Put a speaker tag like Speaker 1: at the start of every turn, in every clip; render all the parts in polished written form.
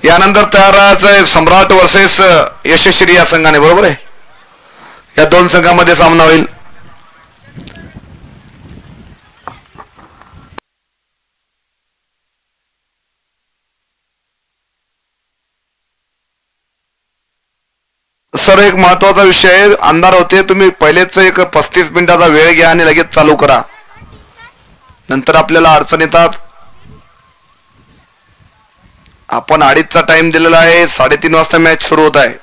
Speaker 1: यानंतर तयार आहे सम्राट वर्सेस यशस्वी या संघाने, बरोबर आहे. या दोन संघामध्ये सामना होईल. सर, एक महत्वाचा विषय आहे. अंधार होते, तुम्ही पहिलेच एक 35 मिनिटाचा वेळ घ्या आणि लगेच चालू करा, नंतर आपल्याला अडचण येतात. आपण 2:30चा टाइम दिलेला आहे. 3:30 वाजता मॅच सुरू होत आहे.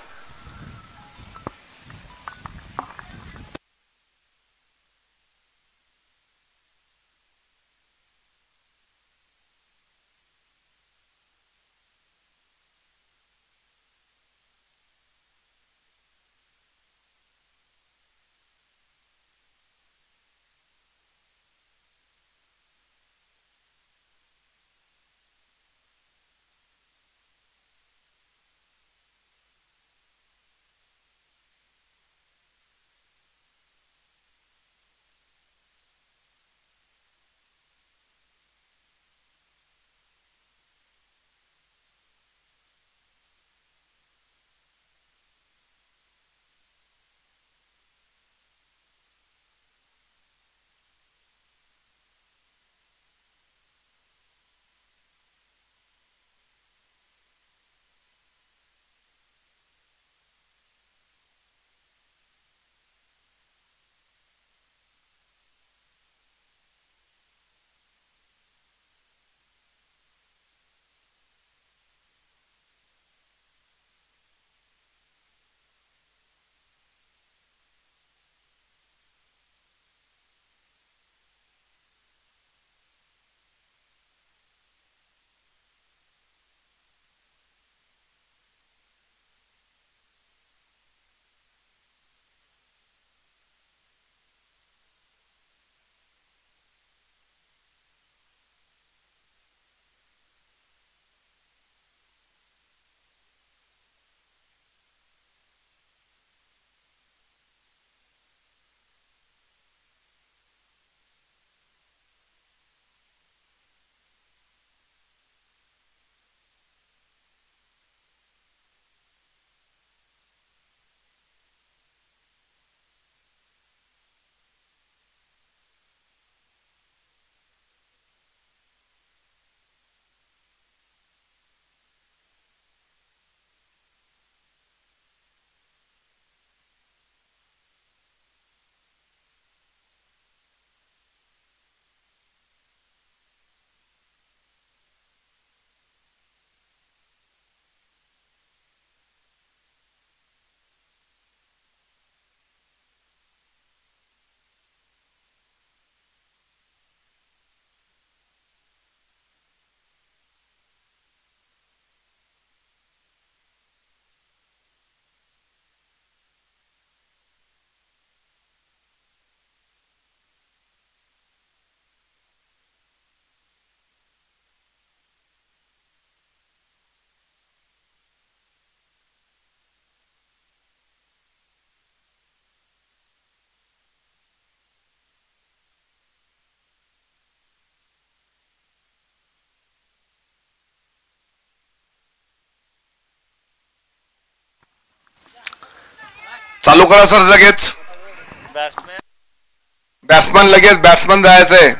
Speaker 1: चालू करा सर लगेच. बॅट्समन लगेच, बॅट्समन जायचंय.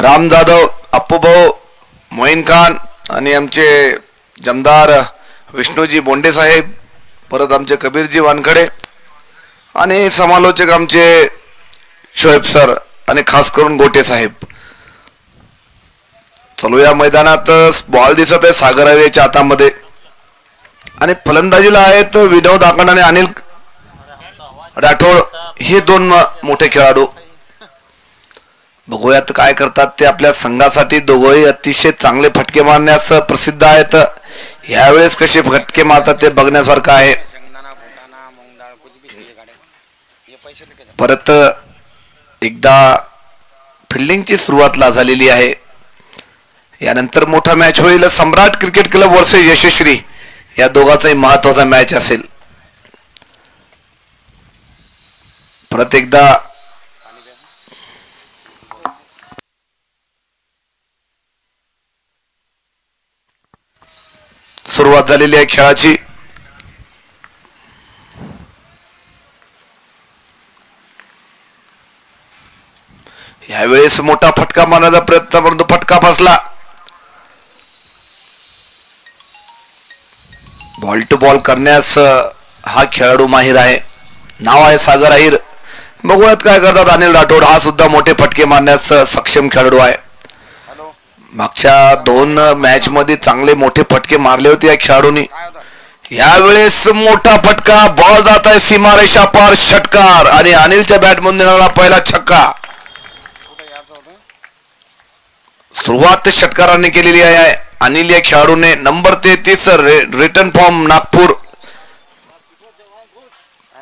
Speaker 1: राम जाधव, अप्पूभाऊ, मोईन खान आणि आमचे जमदार विष्णूजी बोंडे साहेब, परत आमचे कबीरजी वानखडे आणि समालोचक आमचे शोएब सर आणि खास करून गोटे साहेब. चलो या मैदानात बॉल दिसत आहे सागर हवेच्या हातामध्ये आणि फलंदाजीला आहेत विनोद आखंड आणि अनिल राठोड, हे दोन मोठे खेळाडू. बघूयात काय करतात ते. आपल्या संघासाठी दोघंही अतिशय चांगले फटके मारण्यास प्रसिद्ध आहेत. यावेळेस कसे फटके मारतात ते बघण्यासारखं आहे. परत एकदा फिल्डिंगची सुरुवात झालेली आहे. यानंतर मोठा मॅच होईल. सम्राट क्रिकेट क्लब वर्सेस यशस्वी या दोघांचाही महत्वाचा मॅच असेल. परत एकदा सुरुवात झालेली आहे खेळाची. यावेळेस मोठा फटका मारण्याचा प्रयत्न परंतु फटका फसला. बॉल टू बॉल करण्यास हा खेळाडू माहिर आहे. नाव आहे सागर अहिर. बघूयात काय करतात अनिल राठोड. हा सुद्धा मोठे फटके मारण्यास सक्षम खेळाडू आहे. मागच्या 2 मॅच मध्ये चांगले मोठे फटके मारले होते या खेळाडूंनी. यावेळेस मोठा फटका. बॉल जात आहे सीमारेषा पार. षटकार आणि अनिलच्या बॅटमधून येणारा पहिला छक्का. सुरुवात षटकाराने केलेली आहे. अनिल या खेळाडूने नंबर 33 रिटर्न फॉर्म नागपूर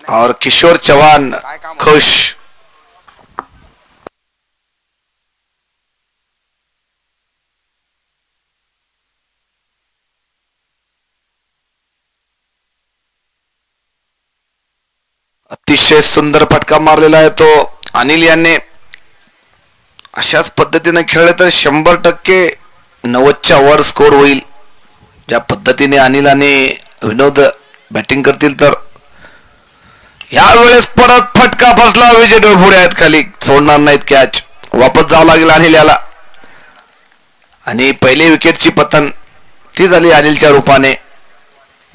Speaker 1: और किशोर चव्हाण खुश. अतिशय सुंदर फटका मारलेला आहे तो अनिल यांनी. अशाच पद्धतीने खेळले तर 100% 90च्या वर स्कोर होईल. ज्या पद्धतीने अनिल आणि विनोद बॅटिंग करतील तर. यावेळेस परत फटका फसला. विजय डोळपुडे आहेत खाली, सोडणार नाहीत कॅच. वापस जावं लागेल अनिल याला. आणि पहिली विकेटची पतन ती झाली अनिलच्या रूपाने.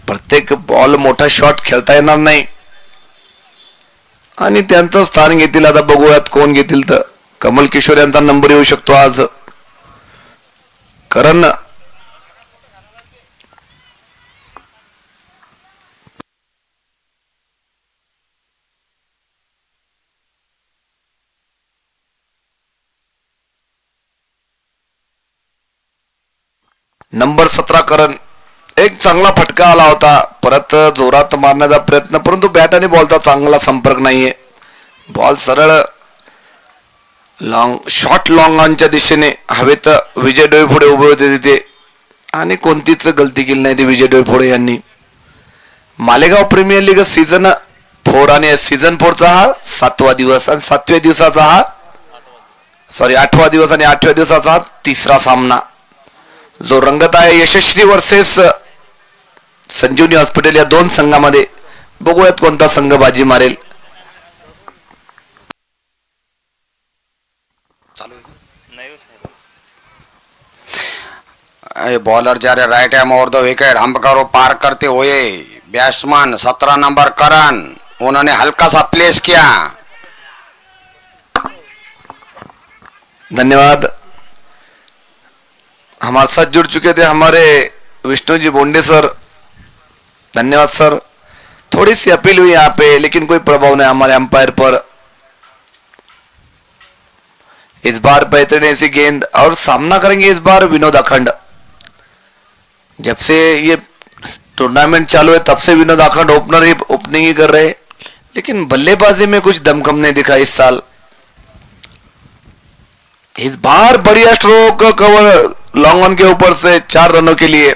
Speaker 1: प्रत्येक बॉल मोठा शॉट खेळता येणार नाही आणि त्यांचं स्थान घेतील. आता बघूयात कोण घेतील तर कमल किशोर यांचा नंबर येऊ शकतो आज. कारण नंबर 17 करण. एक चांगला फटका आला होता. परत जोरात मारण्याचा प्रयत्न परंतु बॅट आणि बॉलचा चांगला संपर्क नाहीये. बॉल सरळ शॉर्ट लॉंग ऑनच्या दिशेने हवेत विजय डोईफोडे उभे होते तिथे आणि कोणतीच गलती केली नाही ती विजय डोईफोडे यांनी. मालेगाव प्रीमियर लीग सीझन 4 आणि सीझन 4चा हा 7वा दिवस आणि 7व्या दिवसाचा हा 8वा दिवस आणि 8व्या दिवसाचा हा 3रा सामना जो रंगत आहे यशस्वी वर्सेस संजीवनी हॉस्पिटल या 2 संघामध्ये. बघूयात कोणता संघ बाजी मारेल.
Speaker 2: बॉलर जा रहे right ham over the wicket. Umpire को पार करते हुए बैट्समैन 17 नंबर करण, उन्होंने हल्का सा प्लेस किया.
Speaker 1: धन्यवाद. हमारे साथ जुड़ चुके थे हमारे विष्णु जी बोंडे सर. धन्यवाद सर. थोड़ी सी अपील हुई यहाँ पे लेकिन कोई प्रभाव नहीं हमारे अंपायर पर. इस बार बेहतरीन ऐसी गेंद और सामना करेंगे इस बार विनोद अखंड. जब से ये टूर्नामेंट चालू है तब से विनोद अखंड ओपनिंग ही कर रहे, लेकिन बल्लेबाजी में कुछ दमखम नहीं दिखा इस साल. इस बार बढ़िया स्ट्रोक कवर लॉन्ग ऑन के ऊपर से 4 रनों के लिए.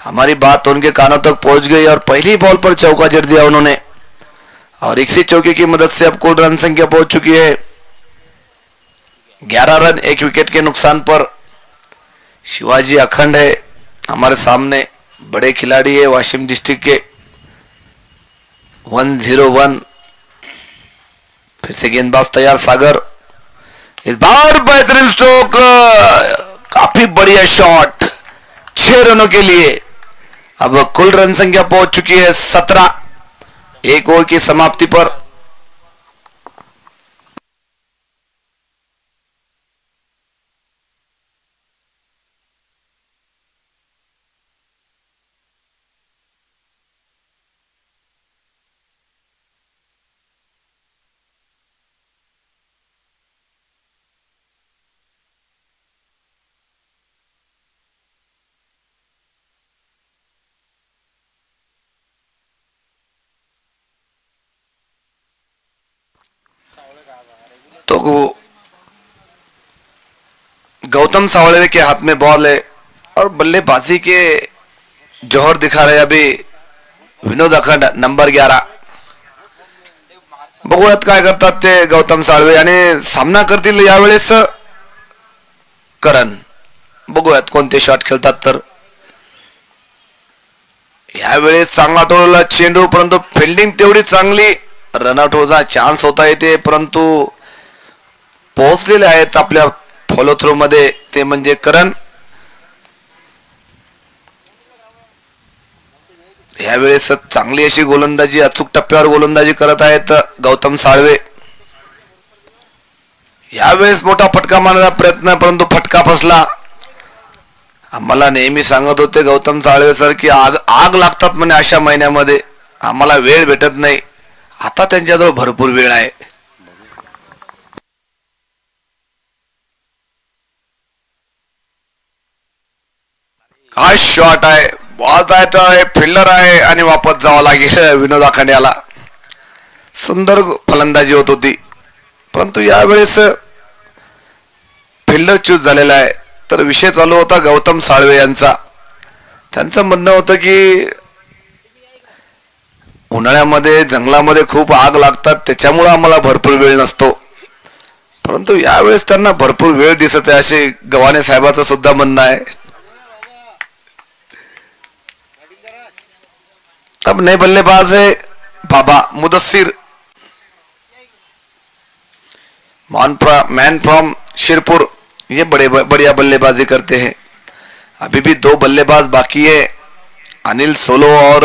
Speaker 1: हमारी बात उनके कानों तक पहुंच गई और पहली बॉल पर चौका जड़ दिया उन्होंने और इसी चौके की मदद से अब कुल रन संख्या पहुंच चुकी है 11 रन 1 विकेट के नुकसान पर. शिवाजी अखंड है हमारे सामने, बड़े खिलाड़ी है वाशिम डिस्ट्रिक्ट के. 1-0-1. फिर से गेंदबाज तैयार सागर. इस बार बेहतरीन स्ट्रोक, काफी बढ़िया शॉट 6 रनों के लिए। अब कुल रन संख्या पहुंच चुकी है 17, एक ओवर की समाप्ति पर। तो गौतम सावळे के हाथ में बॉल है और बल्लेबाजी के जौहर दिखा रहे अभी विनोद अखंड नंबर 11। बघूयात काय करतात ते गौतम साळवे आणि सामना करतील यावेळेस करण। बघूयात कोणते शॉट खेळतात तर यावेळेस चांगला टोलला चेंडू, परंतु फिल्डिंग तेवढी चांगली, रनआउट होण्याचा चान्स होता येते, परंतु पोहोचलेले आहेत आपल्या फॉलो थ्रो मध्ये ते म्हणजे करण। यावेळेस चांगली अशी गोलंदाजी, अचूक टप्प्यावर गोलंदाजी करत आहेत गौतम साळवे। यावेळेस मोठा फटका मारण्याचा प्रयत्न, परंतु फटका फसला। आम्हाला नेहमी सांगत होते गौतम साळवे सर की आग लागतात म्हणे अशा महिन्यामध्ये, आम्हाला वेळ भेटत नाही। आता त्यांच्याजवळ भरपूर वेळ आहे। काय शॉट आहे, बॉल जायचा आहे, फिल्डर आहे आणि वापस जावं लागेल विनोद आखांडे याला। सुंदर फलंदाजी होत होती, परंतु यावेळेस फिल्डर चूज झालेला आहे। तर विषय चालू होता गौतम साळवे यांचा। त्यांचं म्हणणं होतं की उन्हाळ्यामध्ये जंगलामध्ये खूप आग लागतात, त्याच्यामुळे आम्हाला भरपूर वेळ नसतो, परंतु यावेळेस त्यांना भरपूर वेळ दिसत आहे असे गव्हाणे साहेबांचं सुद्धा म्हणणं आहे। अब नए बल्लेबाज है बाबा मुदस्सिर, मैन फ्रॉम शिरपुर। ये बढ़िया बल्लेबाजी करते हैं। अभी भी 2 बल्लेबाज बाकी है, अनिल सोलो और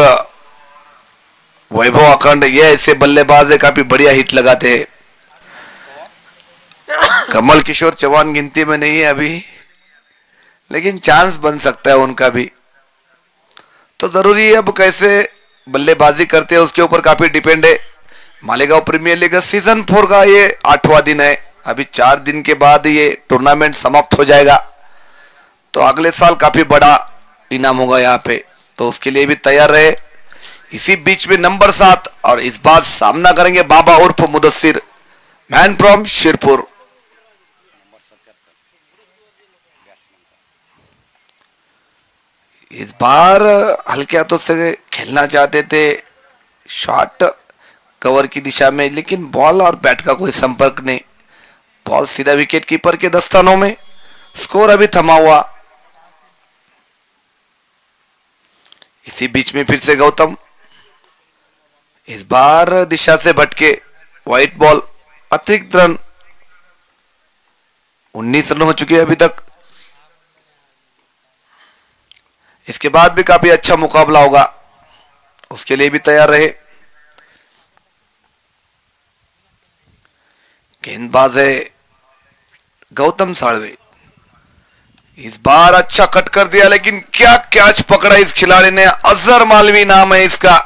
Speaker 1: वैभव अखंड। ये ऐसे बल्लेबाज है काफी बढ़िया हिट लगाते हैं। कमल किशोर चौहान गिनती में नहीं है अभी, लेकिन चांस बन सकता है उनका भी। तो जरूरी है अब कैसे बल्लेबाजी करते हैं उसके ऊपर काफी डिपेंड है। मालेगांव प्रीमियर लीग सीजन 4 का ये 8वां दिन है। अभी 4 दिन के बाद ये टूर्नामेंट समाप्त हो जाएगा, तो अगले साल काफी बड़ा इनाम होगा यहाँ पे, तो उसके लिए भी तैयार रहे। इसी बीच में नंबर 7 और इस बार सामना करेंगे बाबा उर्फ मुदस्सिर, मैन फ्रॉम शिरपुर। इस बार हल्के हाथों से खेलना चाहते थे, शॉट कवर की दिशा में, लेकिन बॉल और बैट का कोई संपर्क नहीं। बॉल सीधा विकेट कीपर के दस्तानों में, स्कोर अभी थमा हुआ। इसी बीच में फिर से गौतम, इस बार दिशा से भटके, व्हाइट बॉल, अतिरिक्त रन। 19 रन हो चुके हैं अभी तक। इसके बाद भी काफी अच्छा मुकाबला होगा, उसके लिए भी तैयार रहे। गेंदबाज है गौतम साळवे। इस बार अच्छा कट कर दिया, लेकिन क्या कैच पकड़ा इस खिलाड़ी ने, अजहर मालवी नाम है इसका।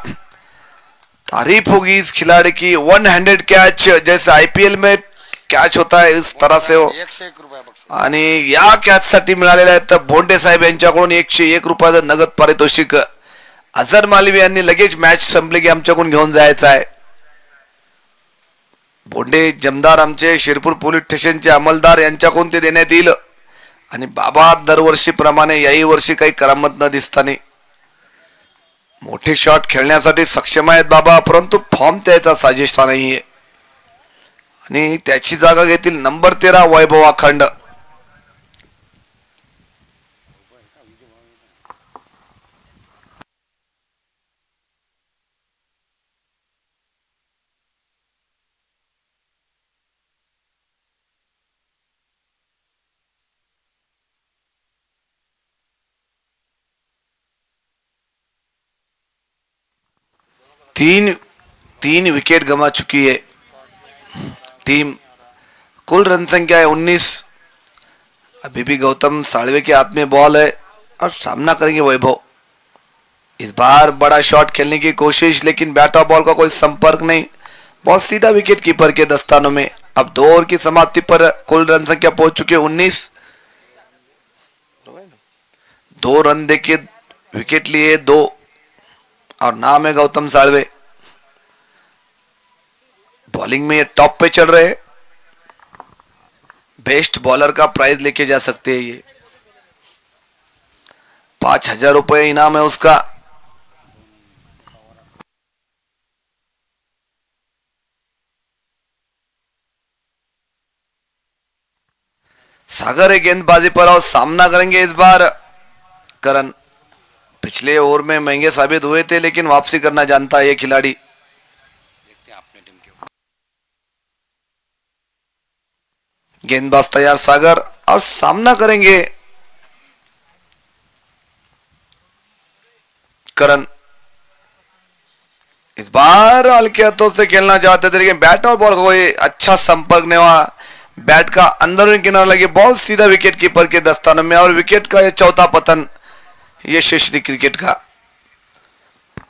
Speaker 1: तारीफ होगी इस खिलाड़ी की, 1 हैंडेड कैच, जैसे आईपीएल में कैच होता है इस तरह से हो। आणि या कॅच साठी मिळालेल्या आहेत भोंडे साहेब यांच्याकडून 101 रुपयाचं नगद पारितोषिक। अजहर मालवी यांनी लगेच मॅच संपली की आमच्याकडून घेऊन जायचं आहे। भोंडे जमदार आमचे शिरपूर पोलीस स्टेशनचे अंमलदार यांच्याकडून ते देण्यात येईल। आणि बाबा दरवर्षीप्रमाणे याही वर्षी काही करामत न दिसताना मोठे शॉट खेळण्यासाठी सक्षम आहेत बाबा, परंतु फॉर्म त्याचा साजेसा नाहीये आणि त्याची जागा घेतील नंबर 13 वैभव अखंड। तीन तीन विकेट गंवा चुकी है टीम। कुल रन संख्या है 19। अभी भी गौतम साळवे के हाथ में बॉल है और सामना करेंगे वैभव। इस बार बड़ा शॉट खेलने की कोशिश, लेकिन बैट और बॉल का कोई संपर्क नहीं। बहुत सीधा विकेट कीपर के दस्तानों में। अब 2 ओवर की समाप्ति पर कुल रन संख्या पहुंच चुकी है 19। 2 रन देके विकेट लिए 2 और नाम है गौतम साळवे। बॉलिंग में ये टॉप पे चल रहे हैं। बेस्ट बॉलर का प्राइज लेके जा सकते हैं ये। 5,000 रुपए इनाम है उसका। सागर है गेंदबाजी पर और सामना करेंगे इस बार करण। पिछले ओवर में महंगे साबित हुए थे, लेकिन वापसी करना जानता है ये खिलाड़ी। गेंदबाज तैयार सागर और सामना करेंगे करण। इस बार हल्के हाथों से खेलना चाहते थे, लेकिन बैट और बॉल का कोई अच्छा संपर्क नहीं हुआ। बैट का अंदर किनारा लगे बॉल सीधा विकेट कीपर के दस्तानों में और विकेट का यह चौथा पतन यशस्वी क्रिकेट का।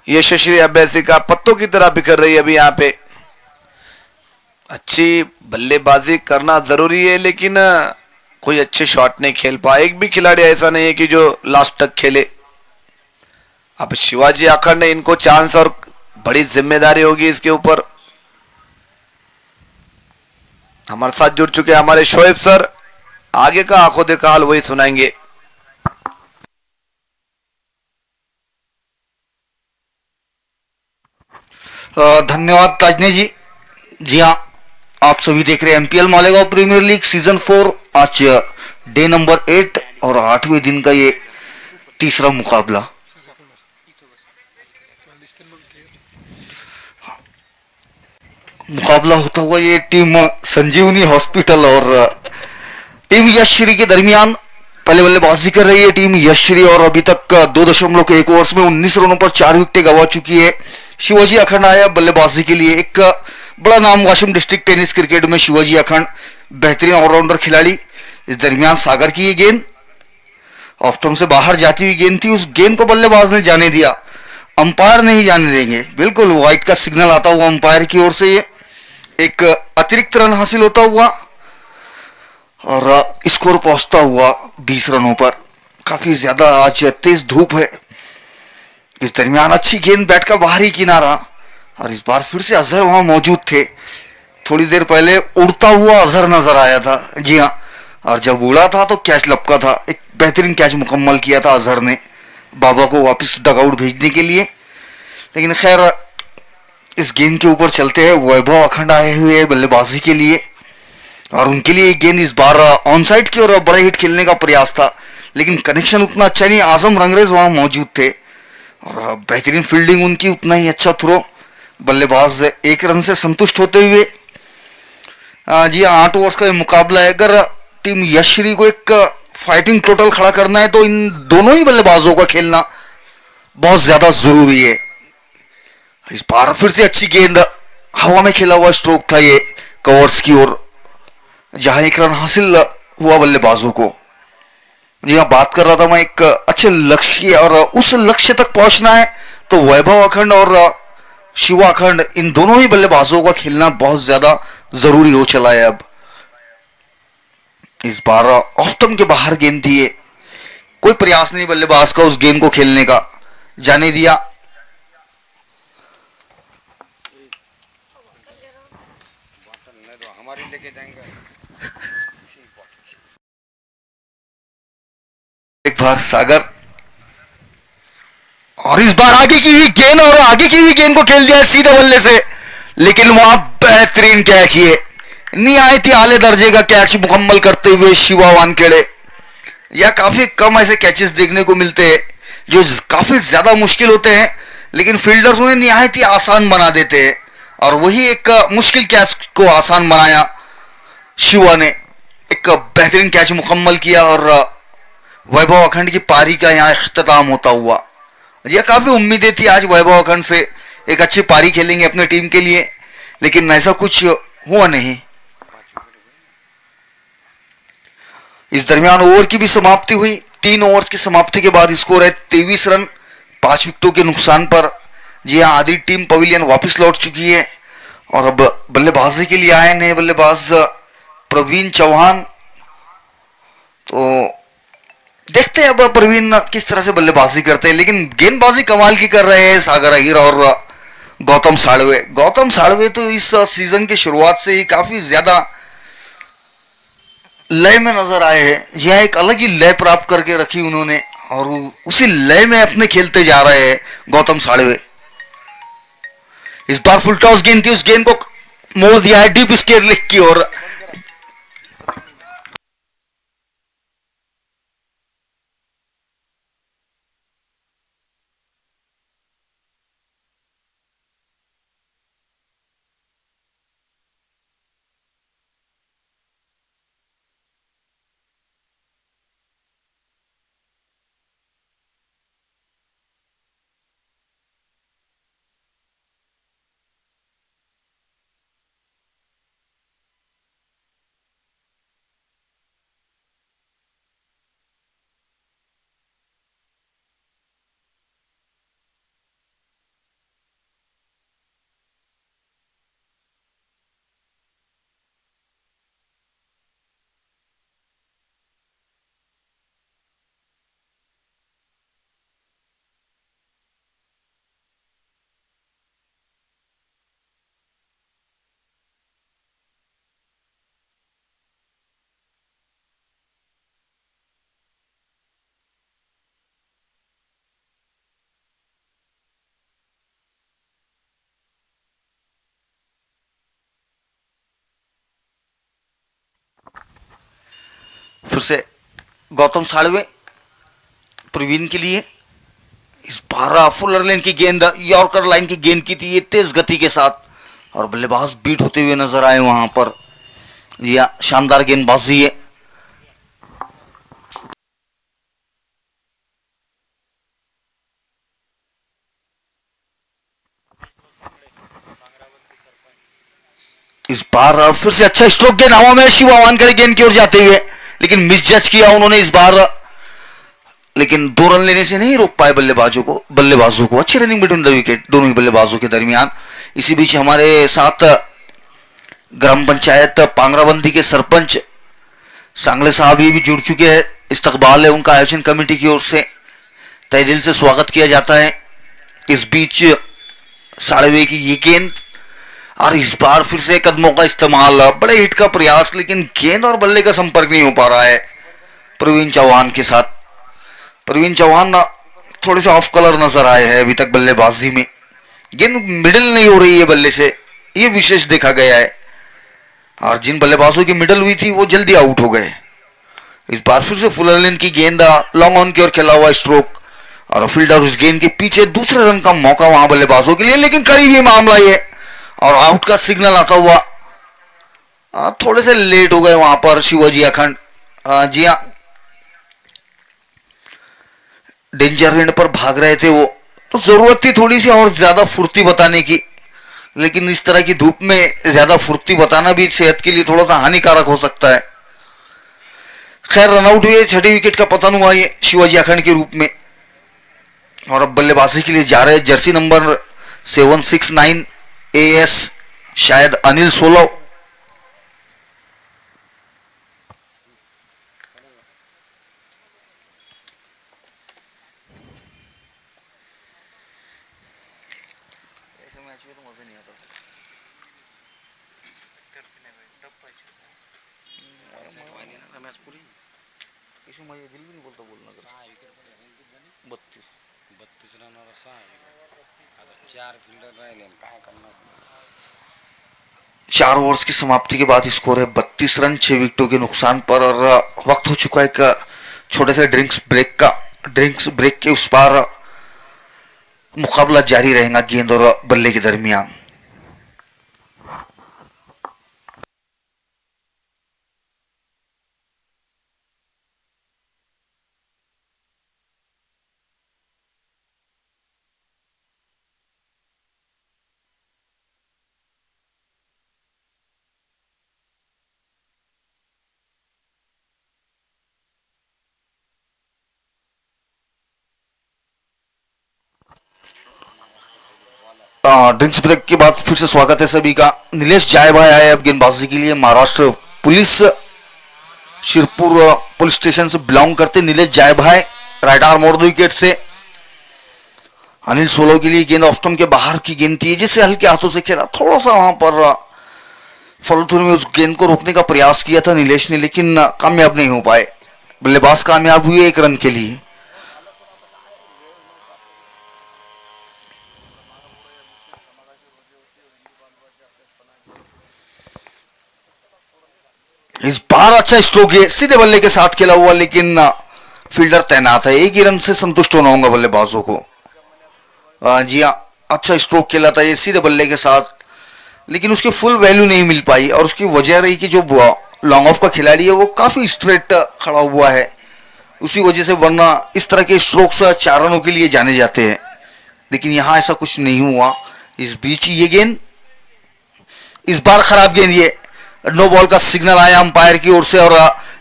Speaker 1: यशस्वी अभ्यासी का पत्तों की तरह बिखर रही है अभी यहाँ पे। अच्छी बल्लेबाजी करना जरूरी है, लेकिन कोई अच्छे शॉट नहीं खेल पाए। एक भी खिलाड़ी ऐसा नहीं है कि जो लास्ट तक खेले। अब शिवाजी आखड़ ने इनको चांस और बड़ी जिम्मेदारी होगी इसके ऊपर। हमारे साथ जुड़ चुके हैं हमारे शोएब सर। आगे का आंखों देखा हाल वही सुनाएंगे।
Speaker 3: धन्यवाद ताजने जी। जी हाँ, आप सभी देख रहे हैं MPL Malegaon premier league season 4। आज डे नंबर 8 और 8वें दिन का ये तीसरा मुकाबला। मुकाबला होता हुआ ये टीम संजीवनी हॉस्पिटल और टीम यशश्री के दरमियान पहले बल्लेबाजी कर रही है टीम यशश्री और अभी तक 2.1 ओवर्स में 19 रनों पर 4 विकेटें गंवा चुकी है। शिवाजी अखंड आया बल्लेबाजी के लिए। एक बड़ा नाम वाशिम डिस्ट्रिक्ट टेनिस क्रिकेट में शिवाजी अखंड, बेहतरीन ऑलराउंडर खिलाड़ी। इस दरमियान सागर की ये गेंद ऑफ स्टंप से बाहर जाती हुई गेंद थी। उस गेंद को बल्लेबाज ने जाने दिया, अंपायर नहीं जाने देंगे। बिल्कुल व्हाइट का सिग्नल आता हुआ अंपायर की ओर से ये एक अतिरिक्त रन हासिल होता हुआ और स्कोर पहुंचता हुआ 20 रनों पर। काफी ज्यादा आज तेज धूप है। इस दरमियान अच्छी गेंद बैट का बाहरी किनारा और इस बार फिर से अजहर वहां मौजूद थे। थोड़ी देर पहले उड़ता हुआ अजहर नजर आया था। जी हाँ, और जब उड़ा था तो कैच लपका था। एक बेहतरीन कैच मुकम्मल किया था अजहर ने बाबा को वापस डगआउट भेजने के लिए। लेकिन खैर इस गेंद के ऊपर चलते हैं। वैभव अखंड आए हुए हैं बल्लेबाजी के लिए और उनके लिए गेंद इस बार ऑन साइड की और बड़े हिट खेलने का प्रयास था, लेकिन कनेक्शन उतना अच्छा नहीं। आजम रंगरेज वहां मौजूद थे और बेहतरीन फील्डिंग उनकी, उतना ही अच्छा थ्रो। बल्लेबाज 1 रन से संतुष्ट होते हुए। जी 8 ओवर्स का मुकाबला है। अगर टीम यशश्री को एक फाइटिंग टोटल खड़ा करना है तो इन दोनों ही बल्लेबाजों का खेलना बहुत ज्यादा जरूरी है। इस बार फिर से अच्छी गेंद, हवा में खेला हुआ स्ट्रोक था ये कवर्स की ओर, जहां 1 रन हासिल हुआ बल्लेबाजों को। जी हाँ, बात कर रहा था मैं एक अच्छे लक्ष्य, और उस लक्ष्य तक पहुंचना है तो वैभव अखंड और शिवा अखंड इन दोनों ही बल्लेबाजों का खेलना बहुत ज्यादा जरूरी हो चला है। अब इस बार ऑफ स्टंप के बाहर गेंद थी ये, कोई प्रयास नहीं बल्लेबाज का उस गेंद को खेलने का, जाने दिया। एक बार सागर और इस बार आगे की हुई गेंद और आगे की हुई गेंद को खेल दिया सीधे बल्ले से, लेकिन वहां बेहतरीन कैच, ये निहायत ही आले दर्जे का कैच मुकम्मल करते हुए शिवा वानखेड़े। या काफी कम ऐसे कैचेस देखने को मिलते हैं जो काफी ज्यादा मुश्किल होते हैं, लेकिन फील्डर्स उन्हें निहायत ही आसान बना देते हैं, और वही एक मुश्किल कैच को आसान बनाया शिवा ने। एक बेहतरीन कैच मुकम्मल किया और वैभव अखंड की पारी का यहाँ इख्तिताम होता हुआ। यह काफी उम्मीदें थी आज वैभव अखंड से एक अच्छी पारी खेलेंगे अपने टीम के लिए, लेकिन ऐसा कुछ हुआ नहीं। इस दरमियान ओवर की भी समाप्ति हुई। 3 ओवर्स की समाप्ति के बाद स्कोर है 23 रन 5 विकेटों के नुकसान पर। जी हाँ, आधी टीम पवेलियन वापस लौट चुकी है और अब बल्लेबाजी के लिए आए नए बल्लेबाज प्रवीण चौहान। तो देखते हैं अब प्रवीण किस तरह से बल्लेबाजी करते हैं, लेकिन गेंदबाजी कमाल की कर रहे हैं सागर अहिर और गौतम साड़वे। गौतम साड़वे तो इस सीजन की शुरुआत से ही काफी ज्यादा लय में नजर आए हैं। जी हाँ, एक अलग ही लय प्राप्त करके रखी उन्होंने और उसी लय में अपने खेलते जा रहे हैं गौतम साड़वे। इस बार फुल टॉस गेंद थी, उस गेंद को मोड़ दिया है डीप स्क्वायर लेग की ओर। फिर से गौतम साड़वे प्रवीण के लिए। इस बार फुलर लाइन की गेंद, यॉर्कर लाइन की गेंद की थी ये तेज गति के साथ और बल्लेबाज बीट होते हुए नजर आए वहां पर। जी हाँ, शानदार गेंदबाजी है। इस बार फिर से अच्छा स्ट्रोक गेंद हवा में, शिवा वानखेड़े गेंद की ओर जाते हुए, लेकिन मिस जज किया उन्होंने इस बार। लेकिन 2 रन लेने से नहीं रोक पाए बल्लेबाजों को। अच्छी रनिंग बिटवीन द विकेट दोनों ही बल्लेबाजों के दरमियान। इसी बीच हमारे साथ ग्राम पंचायत पांगराबंदी के सरपंच सांगले साहब ये भी जुड़ चुके हैं। इस्तकबाल है उनका आयोजन कमेटी की ओर से, तहे दिल से स्वागत किया जाता है। इस बीच साड़वे की ये गेंद और इस बार फिर से कदमों का इस्तेमाल, बड़े हिट का प्रयास, लेकिन गेंद और बल्ले का संपर्क नहीं हो पा रहा है प्रवीण चौहान के साथ। प्रवीण चौहान थोड़े से ऑफ कलर नजर आए हैं अभी तक बल्लेबाजी में। गेंद मिडिल नहीं हो रही है बल्ले से, ये विशेष देखा गया है और जिन बल्लेबाजों की मिडल हुई थी वो जल्दी आउट हो गए। इस बार फिर से फुलरलिन की गेंद लॉन्ग ऑन की ओर खेला हुआ स्ट्रोक और फील्डर उस गेंद के पीछे दूसरे रन का मौका वहां बल्लेबाजों के लिए, लेकिन करीब ये मामला ये और आउट का सिग्नल आता हुआ। थोड़े से लेट हो गए वहां पर शिवाजी अखंड। जी हाँ, डेंजर रेंड पर भाग रहे थे वो, तो जरूरत थी थोड़ी सी और ज्यादा फुर्ती बताने की, लेकिन इस तरह की धूप में ज्यादा फुर्ती बताना भी सेहत के लिए थोड़ा सा हानिकारक हो सकता है। खैर रनआउट हुए, 6ठी विकेट का पतन हुआ ये शिवाजी अखंड के रूप में और अब बल्लेबाजी के लिए जा रहे जर्सी नंबर 769 AS शायद अनिल सोलव। चार ओवर्स की समाप्ति के बाद स्कोर है 32 रन 6 विकेटों के नुकसान पर और वक्त हो चुका है एक छोटे से ड्रिंक्स ब्रेक के उस पार मुकाबला जारी रहेगा गेंद और बल्ले के दरमियान। ड्रिंक्स ब्रेक के बाद फिर से स्वागत है सभी का। नीलेश जाय भाई आए अब गेंदबाजी के लिए। Maharashtra police Shirpur police station से बिलोंग करते नीलेश जाय भाई राइट आर्म और विकेट से। अनिल सोलो के लिए गेंद ऑफ स्टंप के बाहर की गेंद थी, जिसे हल्के हाथों से खेला। थोड़ा सा वहां पर फॉलो में उस गेंद को रोकने का प्रयास किया था नीलेश ने, लेकिन कामयाब नहीं हो पाए। बल्लेबाज कामयाब हुए 1 रन के लिए। इस बार अच्छा स्ट्रोक है, सीधे बल्ले के साथ खेला हुआ, लेकिन फील्डर तैनात है। 1 ही रन से संतुष्ट होना होगा बल्लेबाजों को। जी हाँ, अच्छा स्ट्रोक खेला था ये सीधे बल्ले के साथ, लेकिन उसकी फुल वैल्यू नहीं मिल पाई। और उसकी वजह रही कि जो लॉन्ग ऑफ का खिलाड़ी है वो काफी स्ट्रेट खड़ा हुआ है, उसी वजह से। वरना इस तरह के स्ट्रोक्स 4 रनों के लिए जाने जाते हैं, लेकिन यहां ऐसा कुछ नहीं हुआ। इस बीच ये गेंद, इस बार खराब गेंद, ये नो बॉल का सिग्नल आया अंपायर की ओर से और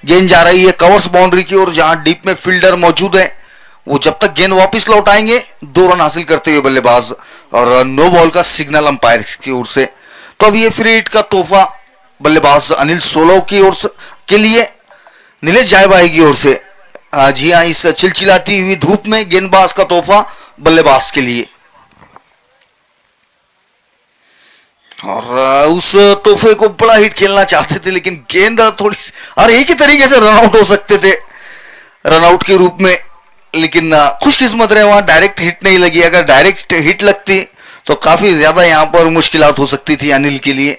Speaker 3: गेंद जा रही है कवर्स बाउंड्री की ओर, जहां डीप में फील्डर मौजूद है। वो जब तक गेंद वापस लौटाएंगे 2 रन हासिल करते हुए बल्लेबाज, और नो बॉल का सिग्नल अंपायर की ओर से। तो अब ये फ्री हिट का तोहफा बल्लेबाज अनिल सोलो की ओर के लिए नीलेश जायभाई की ओर से। जी हाँ, इस चिलचिलाती हुई धूप में गेंदबाज का तोहफा बल्लेबाज के लिए। और उस तोहफे को बड़ा हिट खेलना चाहते थे, लेकिन गेंद थोड़ी और एक ही तरीके से रनआउट हो सकते थे, रनआउट के रूप में। लेकिन खुशकिस्मत रहे वहां डायरेक्ट हिट नहीं लगी। अगर डायरेक्ट हिट लगती तो काफी ज्यादा यहां पर मुश्किलात हो सकती थी अनिल के लिए।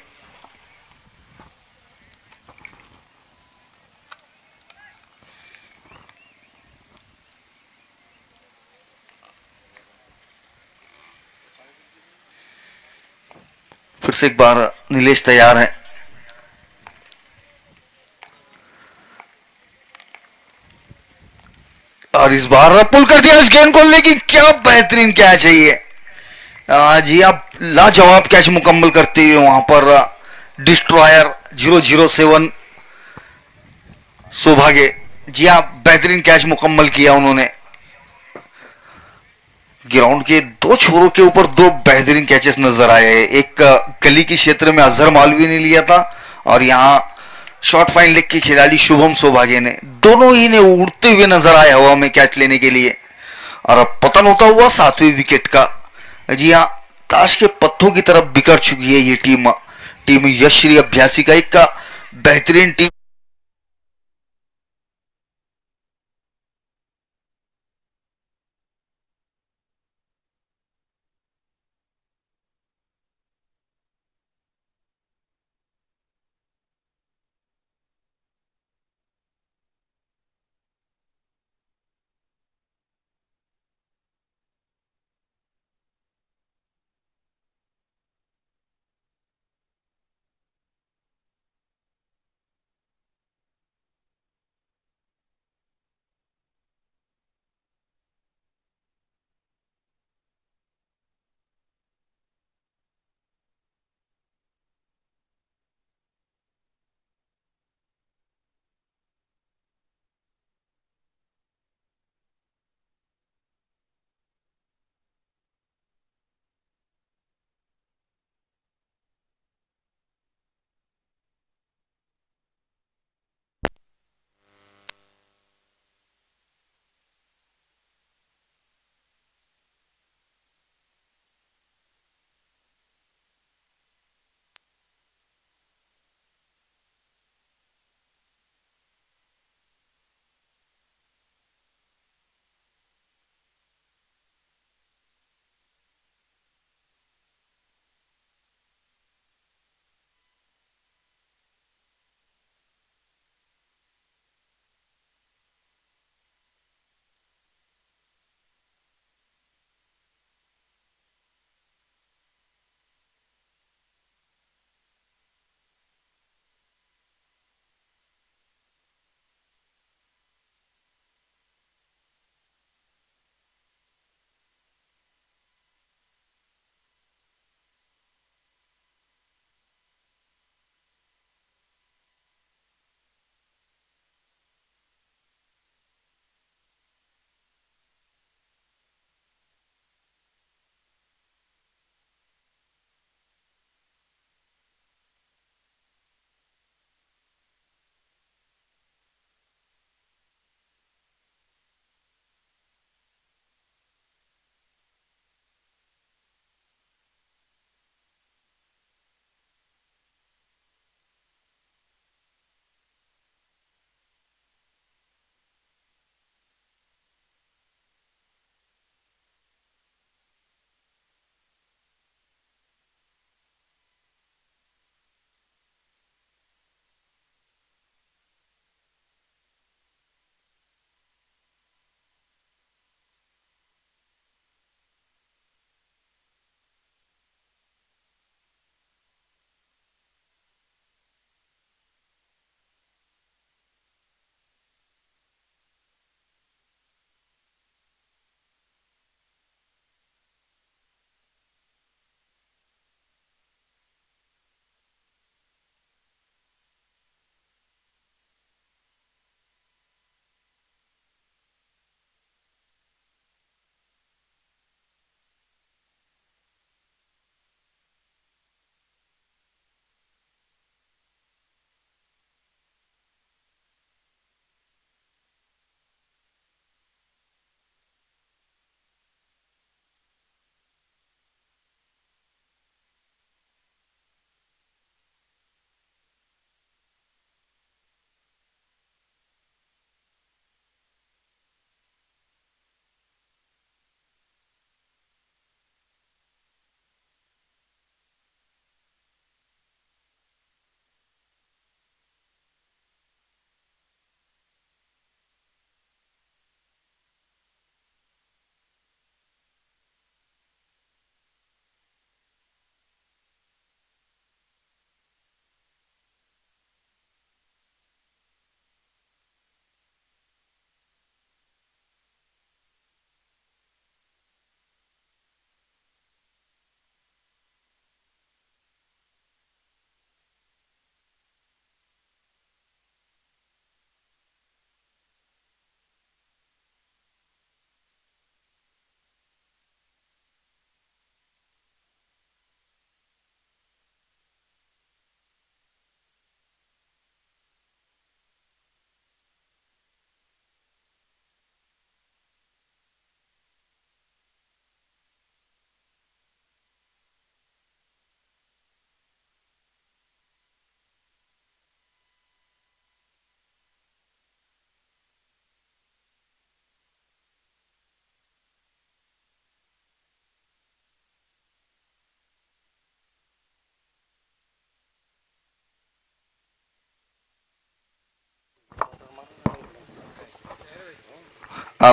Speaker 3: फिर से एक बार नीलेश तैयार है। और इस बार पुल कर दिया इस गेंद को, लेकिन क्या बेहतरीन कैच है ये। जी आप लाजवाब कैच मुकम्मल करते हुए वहां पर डिस्ट्रॉयर 007 सौभाग्य, जी आप बेहतरीन कैच मुकम्मल किया उन्होंने। ग्राउंड के 2 छोरों के ऊपर 2 बेहतरीन कैचेस नजर आए हैं। एक गली के क्षेत्र में अजहर मालवी ने लिया था, और यहाँ शॉर्ट फाइन लेग के खिलाड़ी शुभम सौभाग्य ने, दोनों ही ने उड़ते हुए नजर आए हवा में कैच लेने के लिए। और अब पतन होता हुआ 7वें विकेट का। जी हाँ, ताश के पत्थों की तरफ बिखर चुकी है ये टीम। टीम यशश्री अभ्यासी का एक बेहतरीन टीम।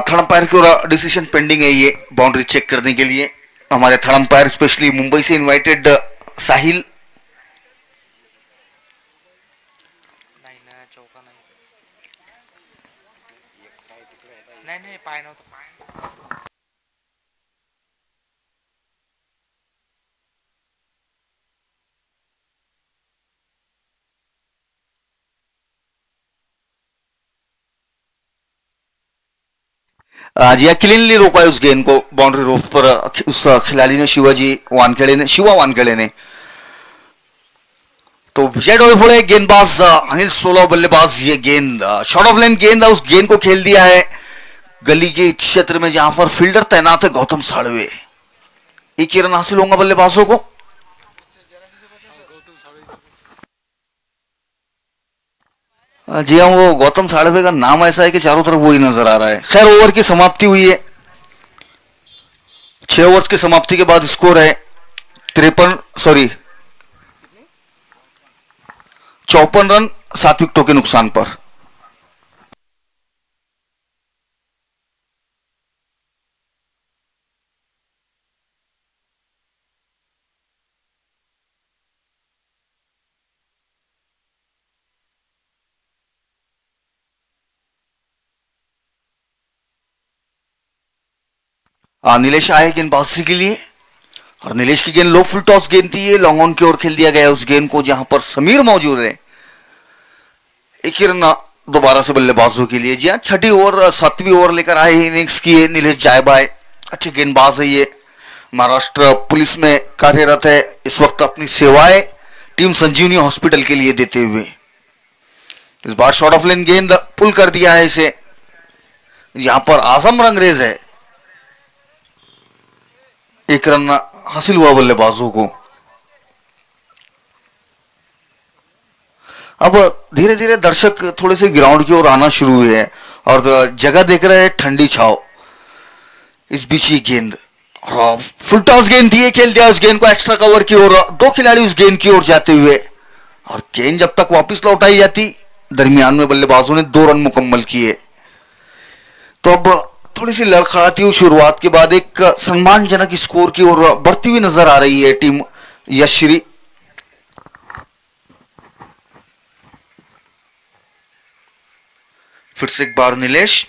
Speaker 3: थर्ड अंपायर की ओर डिसीजन पेंडिंग है ये बाउंड्री चेक करने के लिए. हमारे थर्ड अंपायर स्पेशली मुंबई से इनवाइटेड साहिल.
Speaker 4: नाही ना चौका नाही नाही नाही पाय नव्हतं पाय
Speaker 3: जी क्लीनली रोका है उस गेंद को बाउंड्री रोप पर. उस खिलाड़ी ने शिवा वानखेड़े ने. तो विजय डोईफोड़े गेंदबाज अनिल सोलह बल्लेबाज ये गेंद शॉर्ट ऑफ लाइन गेंद उस गेंद को खेल दिया है गली के क्षेत्र में जहां पर फील्डर तैनात है गौतम साड़वे. एक रन हासिल होगा बल्लेबाजों को. जी हाँ, वो गौतम साड़वे का नाम ऐसा है कि चारों तरफ वही नजर आ रहा है. खैर ओवर की समाप्ति हुई है. 6 ओवर्स की समाप्ति के बाद स्कोर है 54 रन 7 विकेटों के नुकसान पर. नीलेश आए गेंदबाजी के लिए और नीलेश की गेंद लो फुल टॉस गेंद थी. ये लॉन्ग ऑन की ओर खेल दिया गया उस गेंद को जहां पर समीर मौजूद है. एक ही रन दोबारा से बल्लेबाजों के लिए. जी हाँ, 6ठी ओवर 7वीं ओवर लेकर आए इनिंग्स की नीलेश जायबाई. अच्छे गेंदबाज है ये. महाराष्ट्र पुलिस में कार्यरत है इस वक्त. अपनी सेवाएं टीम संजीवनी हॉस्पिटल के लिए देते हुए. इस बार शॉर्ट ऑफ लाइन गेंद पुल कर दिया है इसे. यहां पर आजम रंगरेज है. एक रन हासिल हुआ बल्लेबाजों को. अब धीरे धीरे दर्शक थोड़े से ग्राउंड की ओर आना शुरू हुए हैं और जगह देख रहे हैं ठंडी छाव. इस बीच ये गेंद फुल टॉस गेंद थी. खेल दिया उस गेंद को एक्स्ट्रा कवर की ओर. 2 खिलाड़ी उस गेंद की ओर जाते हुए और गेंद जब तक वापस लौटाई जाती दरमियान में बल्लेबाजों ने 2 रन मुकम्मल किए. तो अब थोड़ी सी लड़खड़ाती हुई शुरुआत के बाद एक सम्मानजनक स्कोर की ओर बढ़ती हुई नजर आ रही है टीम यशश्री. फिर से एक बार नीलेश.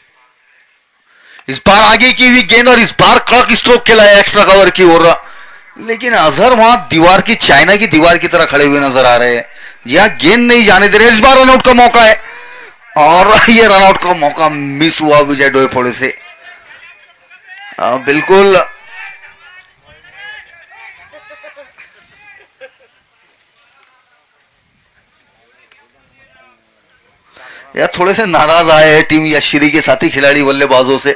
Speaker 3: इस बार आगे की हुई गेंद और इस बार कड़क स्ट्रोक खेला है एक्स्ट्रा कवर की ओर. लेकिन अजहर वहां दीवार की चाइना की दीवार की तरह खड़े हुए नजर आ रहे हैं. यह गेंद नहीं जाने दे रहे. इस बार रनआउट का मौका है और यह रनआउट का मौका मिस हुआ विजय डोईफोड़े से. बिल्कुल यार थोड़े से नाराज आए हैं टीम यशश्री के साथी खिलाड़ी बल्लेबाजों से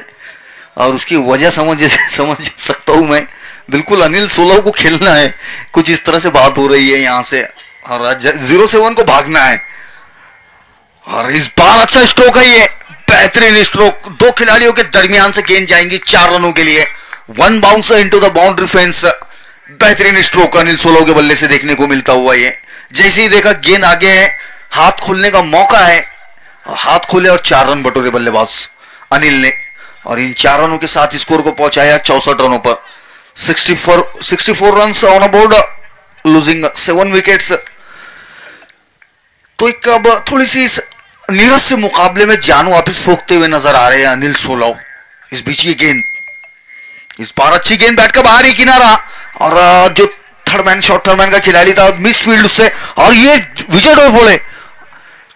Speaker 3: और उसकी वजह समझ सकता हूं मैं. बिल्कुल अनिल सोलह को खेलना है. कुछ इस तरह से बात हो रही है यहां से और 07 को भागना है. और इस बार अच्छा स्ट्रोक है ये. बेहतरीन स्ट्रोक. 2 खिलाड़ियों के दरमियान से गेंद जाएंगी 4 रनों के लिए. 1 bounce into the boundary fence. बेहतरीन स्ट्रोक अनिल सोलह के बल्ले से देखने को मिलता हुआ ये. जैसे ही देखा गेंद आगे है हाथ खोलने का मौका है. हाथ खोले और 4 रन बटोरे बल्लेबाज अनिल ने और इन 4 रनों के साथ स्कोर को पहुंचाया 64 रनों पर. 64 run on aboard losing 7 wickets. तो एक अब थोड़ी सी नीरज से मुकाबले में जान वापिस फूंकते हुए नजर आ रहे हैं अनिल सोलह. इस बीच ये गेंद इस बार अच्छी गेंद बैठ कर बाहर ही किनारा और जो शॉर्ट थर्ड मैन का खिलाड़ी था मिस फील्ड उससे और ये विजय डोईफोड़े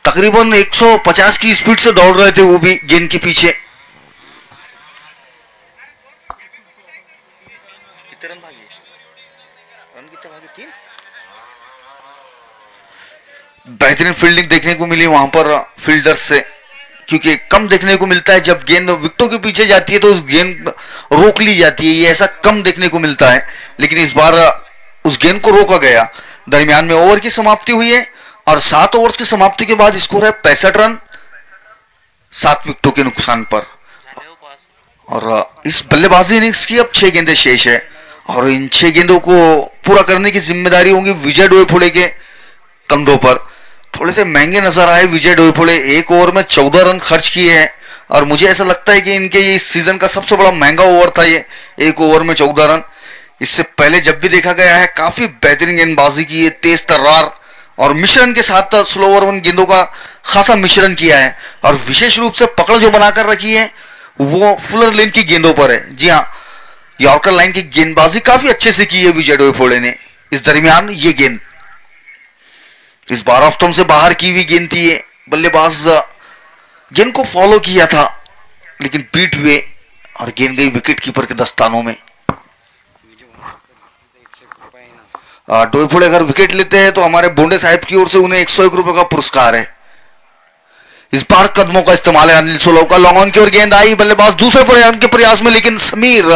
Speaker 3: तकरीबन 150 की स्पीड से दौड़ रहे थे वो भी गेंद के पीछे. कितने रन भागे? रन कितने भागे? 3. बेहतरीन फील्डिंग देखने को मिली वहां पर फील्डर से क्योंकि कम देखने को मिलता है जब गेंद विकेटों के पीछे जाती है तो उस गेंद रोक ली जाती है. ये ऐसा कम देखने को मिलता है लेकिन इस बार उस गेंद को रोका गया. दरमियान में ओवर की समाप्ति हुई है और 7 ओवर्स की समाप्ति के बाद स्कोर है 65 रन 7 विकेटों के नुकसान पर. और इस बल्लेबाजी इनिंग्स की अब 6 गेंदें शेष है और इन 6 गेंदों को पूरा करने की जिम्मेदारी होगी विजय डोईफोड़े के कंधों पर. थोड़े से महंगे नजर आए विजय डोईफोड़े. 1 ओवर में 14 रन खर्च किए हैं और मुझे ऐसा लगता है कि इनके ये इस सीजन का सबसे बड़ा महंगा ओवर था ये, एक ओवर में 14 रन। इससे पहले जब भी देखा गया है काफी बेहतरीन गेंदबाजी की है, तेज तर्रार और मिश्रण के साथ स्लो ओवर वन गेंदों का खासा मिश्रण किया है। और विशेष रूप से पकड़ जो बनाकर रखी है वो फुलर लेन की गेंदों पर है। जी हाँ, यॉर्कर लाइन की गेंदबाजी काफी अच्छे से की है विजय डोईफोड़े ने। इस दरमियान ये गेंद इस बार ऑफ स्टंप से बाहर की हुई गेंद थी, ये बल्लेबाज गेंद को फॉलो किया था लेकिन पीट हुए और गेंद गई विकेट कीपर के दस्तानों में। डोईफोड़े अगर विकेट लेते हैं तो हमारे बोंडे साहब की ओर से उन्हें 101 रुपए का पुरस्कार है। इस बार कदमों का इस्तेमाल है अनिल सोलह का, लॉन्ग ऑन की ओर गेंद आई, बल्लेबाज दूसरे के प्रयास में, लेकिन समीर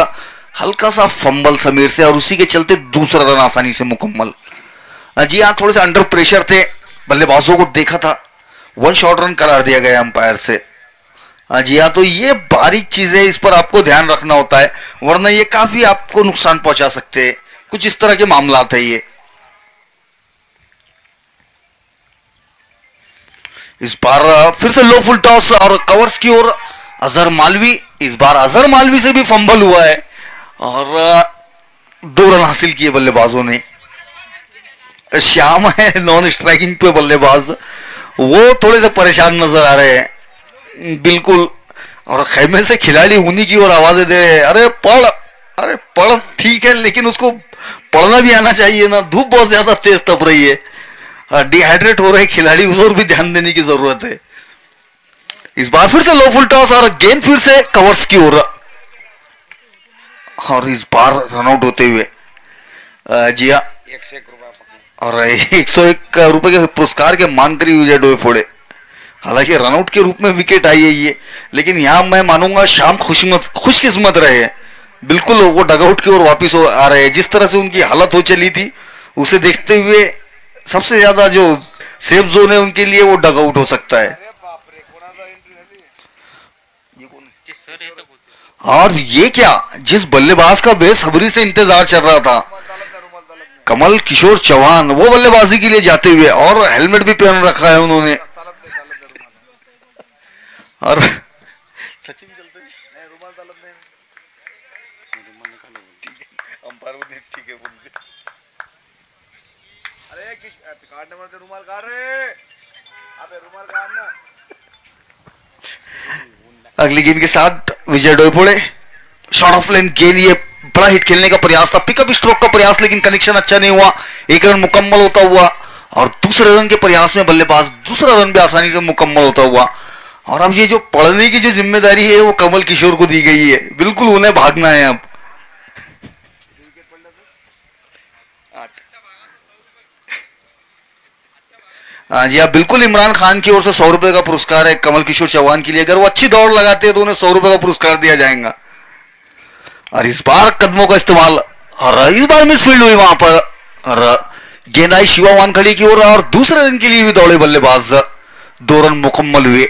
Speaker 3: हल्का सा फंबल समीर से और उसी के चलते दूसरा रन आसानी से मुकम्मल। जी हाँ, थोड़े से अंडर प्रेशर थे, बल्लेबाजों को देखा था, वन शॉट रन करार दिया गया अंपायर से। जी हाँ, तो ये बारीक चीजें, इस पर आपको ध्यान रखना होता है वरना ये काफी आपको नुकसान पहुंचा सकते हैं। कुछ इस तरह के मामला है ये। इस बार फिर से लो फुल टॉस और कवर्स की ओर अजहर मालवी। इस बार अजहर मालवी से भी फंबल हुआ है और 2 रन हासिल किए बल्लेबाजों ने। श्याम है नॉन स्ट्राइकिंग पे बल्लेबाज, वो थोड़े से परेशान नजर आ रहे हैं बिल्कुल। और खेमे से खिलाड़ी उन्हीं की ओर आवाजें दे रहे हैं, अरे पढ़ ठीक है लेकिन उसको पढ़ना भी आना चाहिए ना, धूप बहुत ज्यादा तेज तप रही है, डिहाइड्रेट हो रहे खिलाड़ी, उस ओर भी ध्यान देने की जरूरत है। इस बार फिर से लो फुल टॉस और गेंद फिर से कवर्स की ओर और इस बार रनआउट होते हुए जी हाँ,
Speaker 2: 101 रुपया
Speaker 3: और 101 रुपए के पुरस्कार के मान करी विजय डोईफोड़े। हालांकि रनआउट के रूप में विकेट आई है ये, लेकिन यहां मैं मानूंगा शाम खुशकिस्मत रहे हैं। बिल्कुल वो डगआउट की ओर वापिस आ रहे हैं। जिस तरह से उनकी हालत हो चली थी उसे देखते हुए सबसे ज्यादा जो सेफ जोन है उनके लिए वो डगआउट हो सकता है। और ये क्या, जिस बल्लेबाज का बेसब्री से इंतजार चल रहा था, कमल किशोर चौहान, वो बल्लेबाजी के लिए जाते हुए, और हेलमेट भी पहन रखा है उन्होंने। और सचिन चलते रुमाल तलब नहीं, अंपायर को ठीक है बोल दे, अरे कार्ड नंबर से रुमाल काट रहे, अबे रुमाल काटना। अगली गेंद के साथ विजय डोईफोड़े, शॉर्ट ऑफ लेन गेंद, ये बड़ा हिट खेलने का प्रयास था, पिकअप स्ट्रोक का प्रयास, लेकिन कनेक्शन अच्छा नहीं हुआ। 1 रन मुकम्मल होता हुआ और दूसरे रन के प्रयास में बल्लेबाज दूसरा रन भी आसानी से मुकम्मल होता हुआ। और अब ये जो पढ़ने की जो जिम्मेदारी है वो कमल किशोर को दी गई है, बिल्कुल उन्हें भागना है अब। जी हाँ, बिल्कुल इमरान खान की ओर से 100 रुपए का पुरस्कार है कमल किशोर चौहान के लिए। अगर वो अच्छी दौड़ लगाते हैं तो उन्हें 100 रुपए का पुरस्कार दिया जाएगा। और इस बार कदमों का इस्तेमाल, और इस बार मिसफील्ड हुई वहां पर, और गेंद आई शिवा वानखड़ी की ओर और दूसरे रन के लिए भी दौड़े बल्लेबाज, 2 रन मुकम्मल हुए।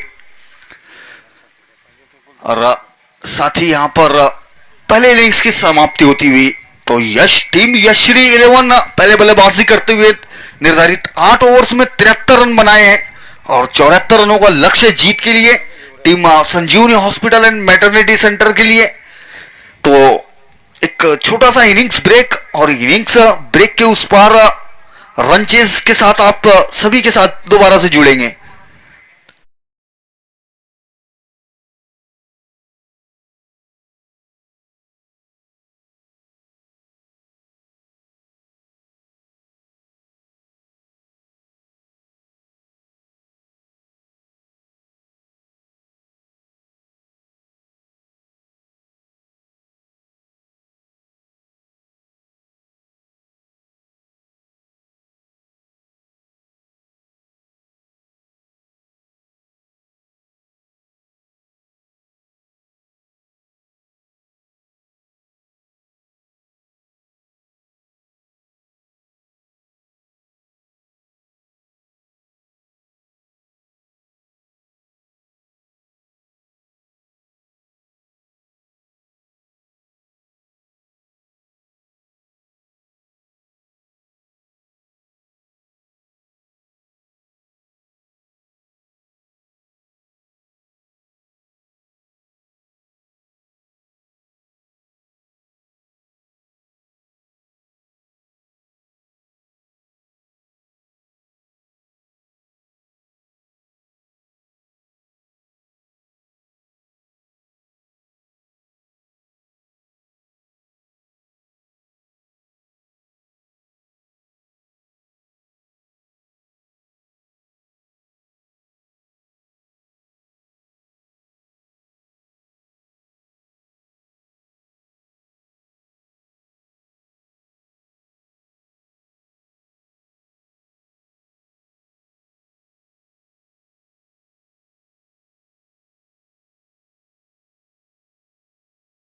Speaker 3: और साथ ही यहां पर पहले इनिंग्स की समाप्ति होती हुई तो टीम यशश्री 11 पहले बल्लेबाजी करते हुए निर्धारित 8 ओवर्स में 73 रन बनाए हैं और 74 रनों का लक्ष्य जीत के लिए टीम संजीवनी हॉस्पिटल एंड मैटरनिटी सेंटर के लिए। तो एक छोटा सा इनिंग्स ब्रेक, और इनिंग्स ब्रेक के उस पार रन चेज के साथ आप सभी के साथ दोबारा से जुड़ेंगे।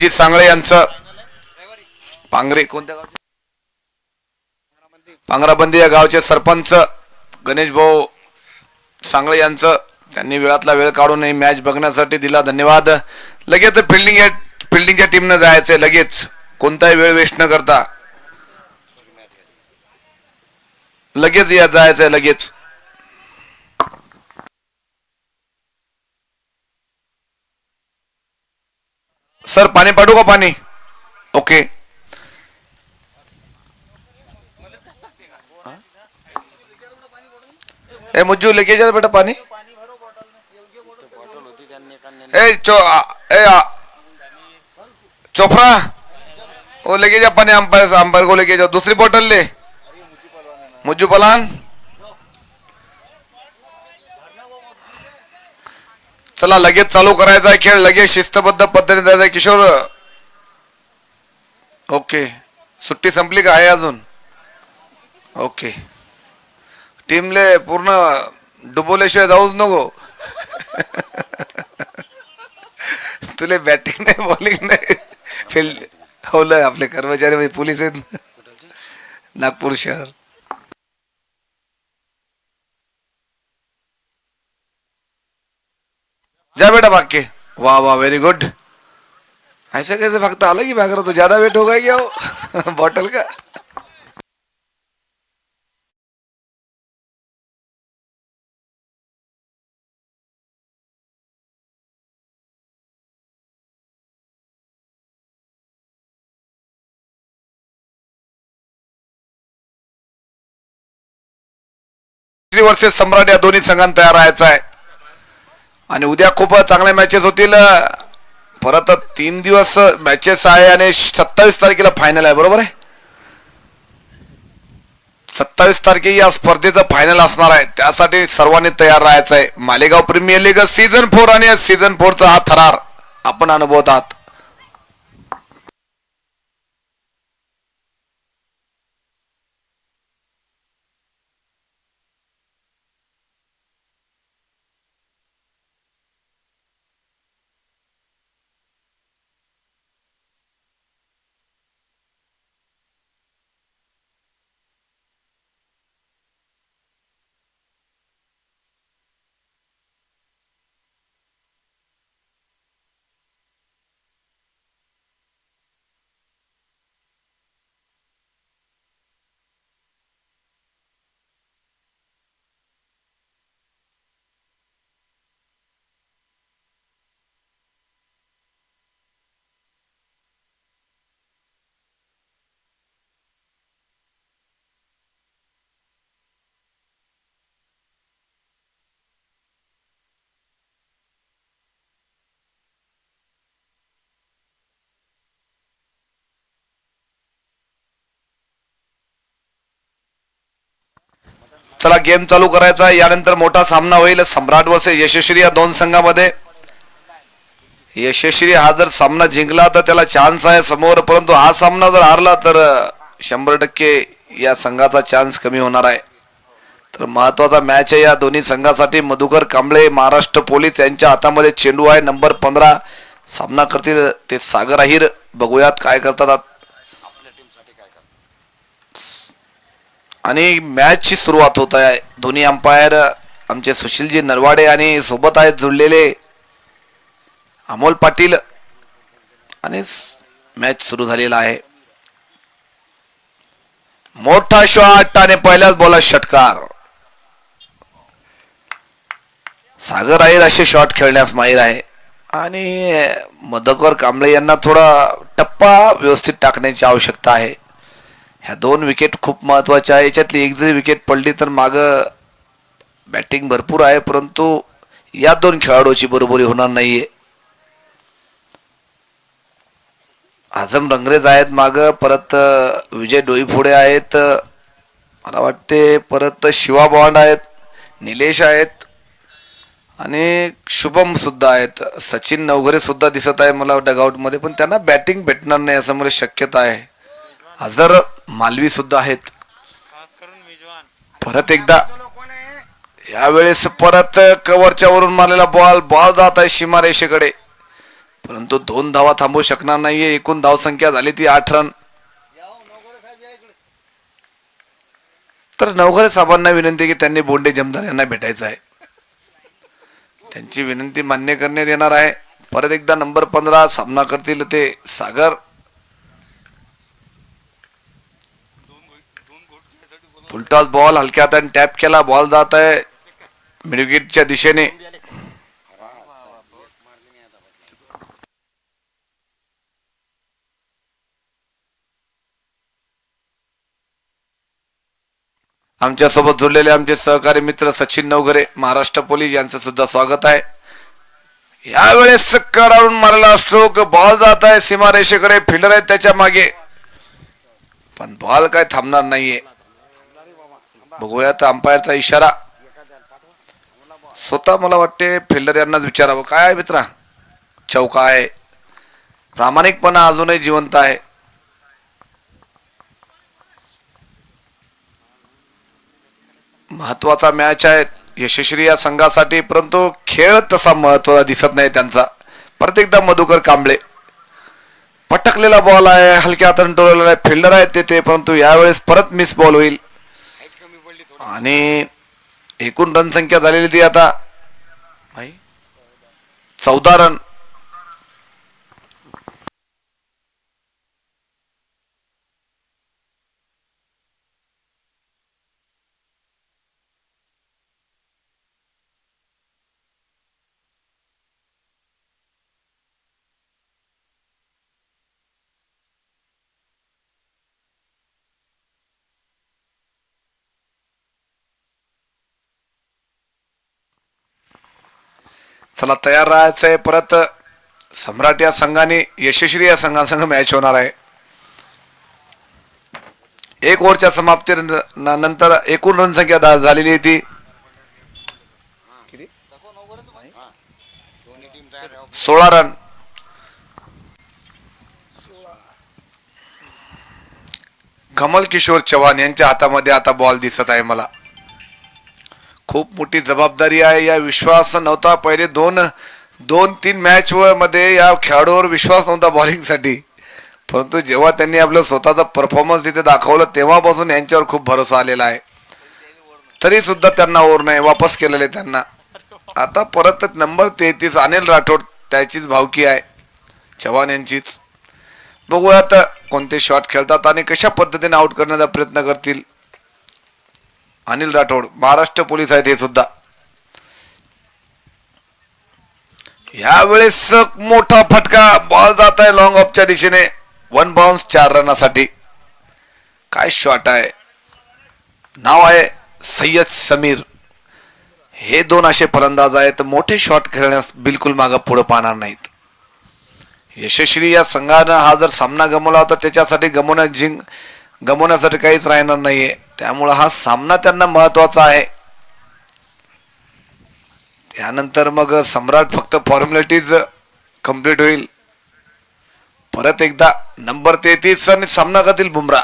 Speaker 1: जी सांगळे यांचं पांगरे कोणत्या गावचे पांगराबंदी या गावचे सरपंच गणेश भाऊ सांगळे यांचं त्यांनी वेळातला वेळ काढून ही मॅच बघण्यासाठी दिला. धन्यवाद. लगेच फिल्डिंगच्या टीमनं जायचंय लगेच, कोणताही वेळ वेस्ट न करता लगेच या जायचंय लगेच. सर पाणी पाठवू का पाणी? ओके. ए मुज्जू लेके जा बेटा पानी. चोपड़ा वो लेके जा पानी, अंपायर को लेके जाओ. दूसरी बोतल ले मुज्जू पलान. चला लगेच चालू करायचा आहे खेळ, लगेच शिस्तबद्ध पद्धतीने जायचं आहे. किशोर ओके. सुट्टी संपली का आहे अजून? ओके. टीमले पूर्ण डुबवल्याशिवाय जाऊच नको. तुले बॅटिंग नाही बॉलिंग नाही फील्ड होलं. आपले कर्मचारी पोलीस आहेत नागपूर शहर. जा बेटा भाग के. वाह वाह वेरी गुड. ऐसा कैसे भागता? अलग ही भाग रहा तो ज्यादा वेट होगा क्या वो बॉटल का? वर्सेस सम्राट या दोन्ही संघांना तयार राहायचं आहे आणि उद्या खूप चांगल्या मॅचेस होतील. परत 3 दिवस मॅचेस आहे आणि 27 तारखेला फायनल आहे. बरोबर आहे, 27 तारखे या स्पर्धेचं फायनल असणार आहे. त्यासाठी सर्वांनी तयार राहायचं आहे. मालेगाव प्रीमियर लीग सीझन 4 आणि सीझन 4चा हा थरार आपण अनुभवत आहात. चला गेम चालू करायचा आहे. यानंतर मोठा सामना होईल सम्राट वर्सेस यशस्वी या दोन संघामध्ये. यशस्वी हा जर सामना जिंकला तर त्याला चान्स आहे समोर, परंतु हा सामना जर हारला तर 100% या संघाचा चान्स कमी होणार आहे. तर महत्वाचा मॅच आहे या दोन्ही संघासाठी. मधुकर कांबळे महाराष्ट्र पोलीस यांच्या हातामध्ये चेंडू आहे. नंबर 15 सामना करतील ते सागर अहिर. बघूयात काय करतात. आणि मॅच ची सुरुवात होत आहे. दोन्ही अंपायर आमचे सुशीलजी नरवाडे आणि सोबत आहेत जुळलेले अमोल पाटील. आणि मॅच सुरू झालेला आहे. मोठा शॉट आणि पहिल्याच बॉलर षटकार. सागर अहिर असे शॉट खेळण्यास माहीर आहे आणि मधुकर कांबळे यांना थोडा टप्पा व्यवस्थित टाकण्याची आवश्यकता आहे. ह्या 2 विकेट खूप महत्वाच्या आहे. याच्यातली एक जरी विकेट पडली तर माग बॅटिंग भरपूर आहे, परंतु या 2 खेळाडूची बरोबरी होणार नाहीये. आझम रंगरेज आहेत माग, परत विजय डोईफोडे आहेत, मला वाटते परत शिवा बॉन्ड आहेत, निलेश आहेत आणि शुभम सुद्धा आहेत. सचिन नवघरे सुद्धा दिसत आहे मला डगआउट मध्ये, पण त्यांना बॅटिंग भेटणार नाही असं मला शक्यता आहे. अजर मालवी सुद्धा आहेत. परत एकदा यावेळेस परत कव्हरच्या वरून मारलेला बॉल जात आहे सीमारेषेकडे, परंतु 2 धावा थांबवू शकणार नाहीये. एकूण धावसंख्या झाली ती 8 रन. तर नवघरे साहेबांना विनंती की त्यांनी बोंडे जमदार यांना भेटायचं आहे. त्यांची विनंती मान्य करण्यात येणार आहे. परत एकदा नंबर 15 सामना करतील ते सागर. फुलटॉस बॉल हलक्या हाताने टॅप केला. बॉल जात आहे मिडविकेटच्या दिशेने. आमच्या सोबत जोडलेले आमचे सहकारी मित्र सचिन नवघरे महाराष्ट्र पोलीस यांचं सुद्धा स्वागत आहे. यावेळेस कराडून मारला स्ट्रोक. बॉल जात आहे सीमारेषेकडे. फिल्डर आहे त्याच्या मागे पण बॉल काय थांबणार नाहीये. बघूयात अंपायरचा इशारा. स्वतः मला वाटते फिल्डर यांनाच विचारावं. काय आहे मित्रा? चौका आहे. प्रामाणिकपणा अजूनही जिवंत आहे. महत्वाचा मॅच आहे यशस्वी या संघासाठी. परंतु खेळ तसा महत्वाचा दिसत नाही त्यांचा. परत एकदा मधुकर कांबळे. पटकलेला बॉल आहे. हलक्या हाताने टोललेला आहे. फिल्डर आहे तेथे परंतु यावेळेस परत मिस बॉल होईल. आणि एकूण रन संख्या झालेली ती आता 14 रन. चला तयार राहायचंय. परत सम्राट या संघाने यशस्वी या संघासंघ मॅच होणार आहे. 1 ओव्हरच्या समाप्ती नंतर एकूण रन संख्या झालेली आहे ती 16 रन. कमल किशोर चव्हाण यांच्या हातामध्ये आता बॉल दिसत आहे. मला खूप मोठी जबाबदारी आहे. या विश्वास नव्हता पहिले 2-3 मॅच मध्ये या खेळाडूवर विश्वास नव्हता बॉलिंगसाठी. परंतु जेव्हा त्यांनी आपलं स्वतःचा परफॉर्मन्स तिथे दाखवलं तेव्हापासून यांच्यावर खूप भरोसा आलेला आहे. तरी सुद्धा त्यांना ओव्हर नाही वापस केलेले त्यांना. आता परत नंबर 33 अनिल राठोड त्याचीच भावकी आहे चव्हाण यांचीच. बघूयात कोणते शॉट खेळतात आणि कशा पद्धतीने आउट करण्याचा प्रयत्न करतील. अनिल राठोड महाराष्ट्र पोलीस आहेत हे सुद्धा. यावेळेस मोठा फटका. बॉल जात आहे लॉंग ऑफच्या दिशेने. 1 बाउन्स 4 रनासाठी. काय शॉट आहे. नाव आहे सय्यद समीर. हे 2 असे फलंदाज आहेत मोठे शॉट खेळण्यास बिलकुल मागे पुढे पाहणार नाहीत. यशस्वी या संघानं हा जर सामना गमावला होता त्याच्यासाठी गमवण्यासाठी काहीच राहणार नाहीये. त्यामुळे हा सामना त्यांना महत्वाचा आहे. त्यानंतर मग सम्राट फक्त फॉर्मॅलिटीज कंप्लीट होईल. परत एकदा नंबर 33 आणि सामना करतील बुमरा.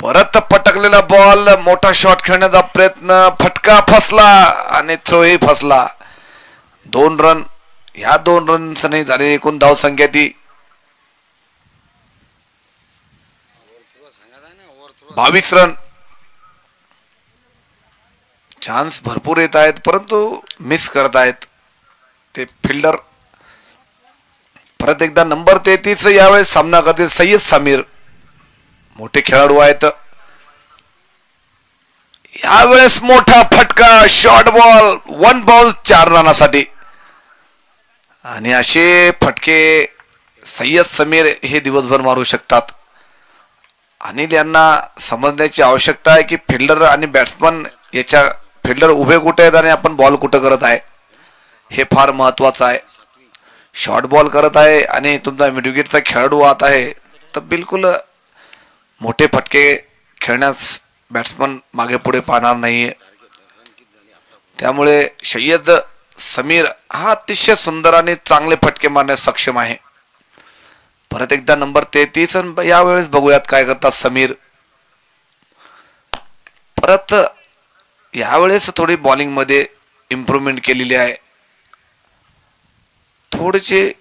Speaker 1: परत पटकलेला बॉल. मोठा शॉट खेळण्याचा प्रयत्न. फटका फसला आणि थ्रोही फसला. 2 रन. ह्या 2 रन्सने झाले एकूण धाव संख्या ती 22 रन. चान्स भरपूर येत आहेत परंतु मिस करत आहेत ते फिल्डर. परत एकदा नंबर 33 यावेळेस सामना करतील सय्यद समीर. मोठे खेळाडू आहेत. यावेळेस मोठा फटका. Short ball. 1 बॉल 4 रनासाठी. आणि असे फटके सय्यद समीर हे दिवसभर मारू शकतात. अनिल यांना समजण्याची आवश्यकता आहे की फिल्डर आणि बॅट्समन याच्या फिल्डर उभे कुठे आहेत आणि आपण बॉल कुठे करत आहे हे फार महत्वाचं आहे. शॉर्ट बॉल करत आहे आणि तुमचा मिडविकेटचा खेळाडू आत आहे तर बिलकुल मोठे फटके खेळण्यास बॅट्समन मागे पुढे पाहणार नाहीये. त्यामुळे सय्यद समीर हा अतिशय सुंदर आणि चांगले फटके मारण्यास सक्षम आहे. परत एकदा नंबर 33 यावेळेस बघूयात काय करतात समीर. परत यावेळेस थोडी बॉलिंग मध्ये इम्प्रूव्हमेंट केलेली आहे. थोडेसे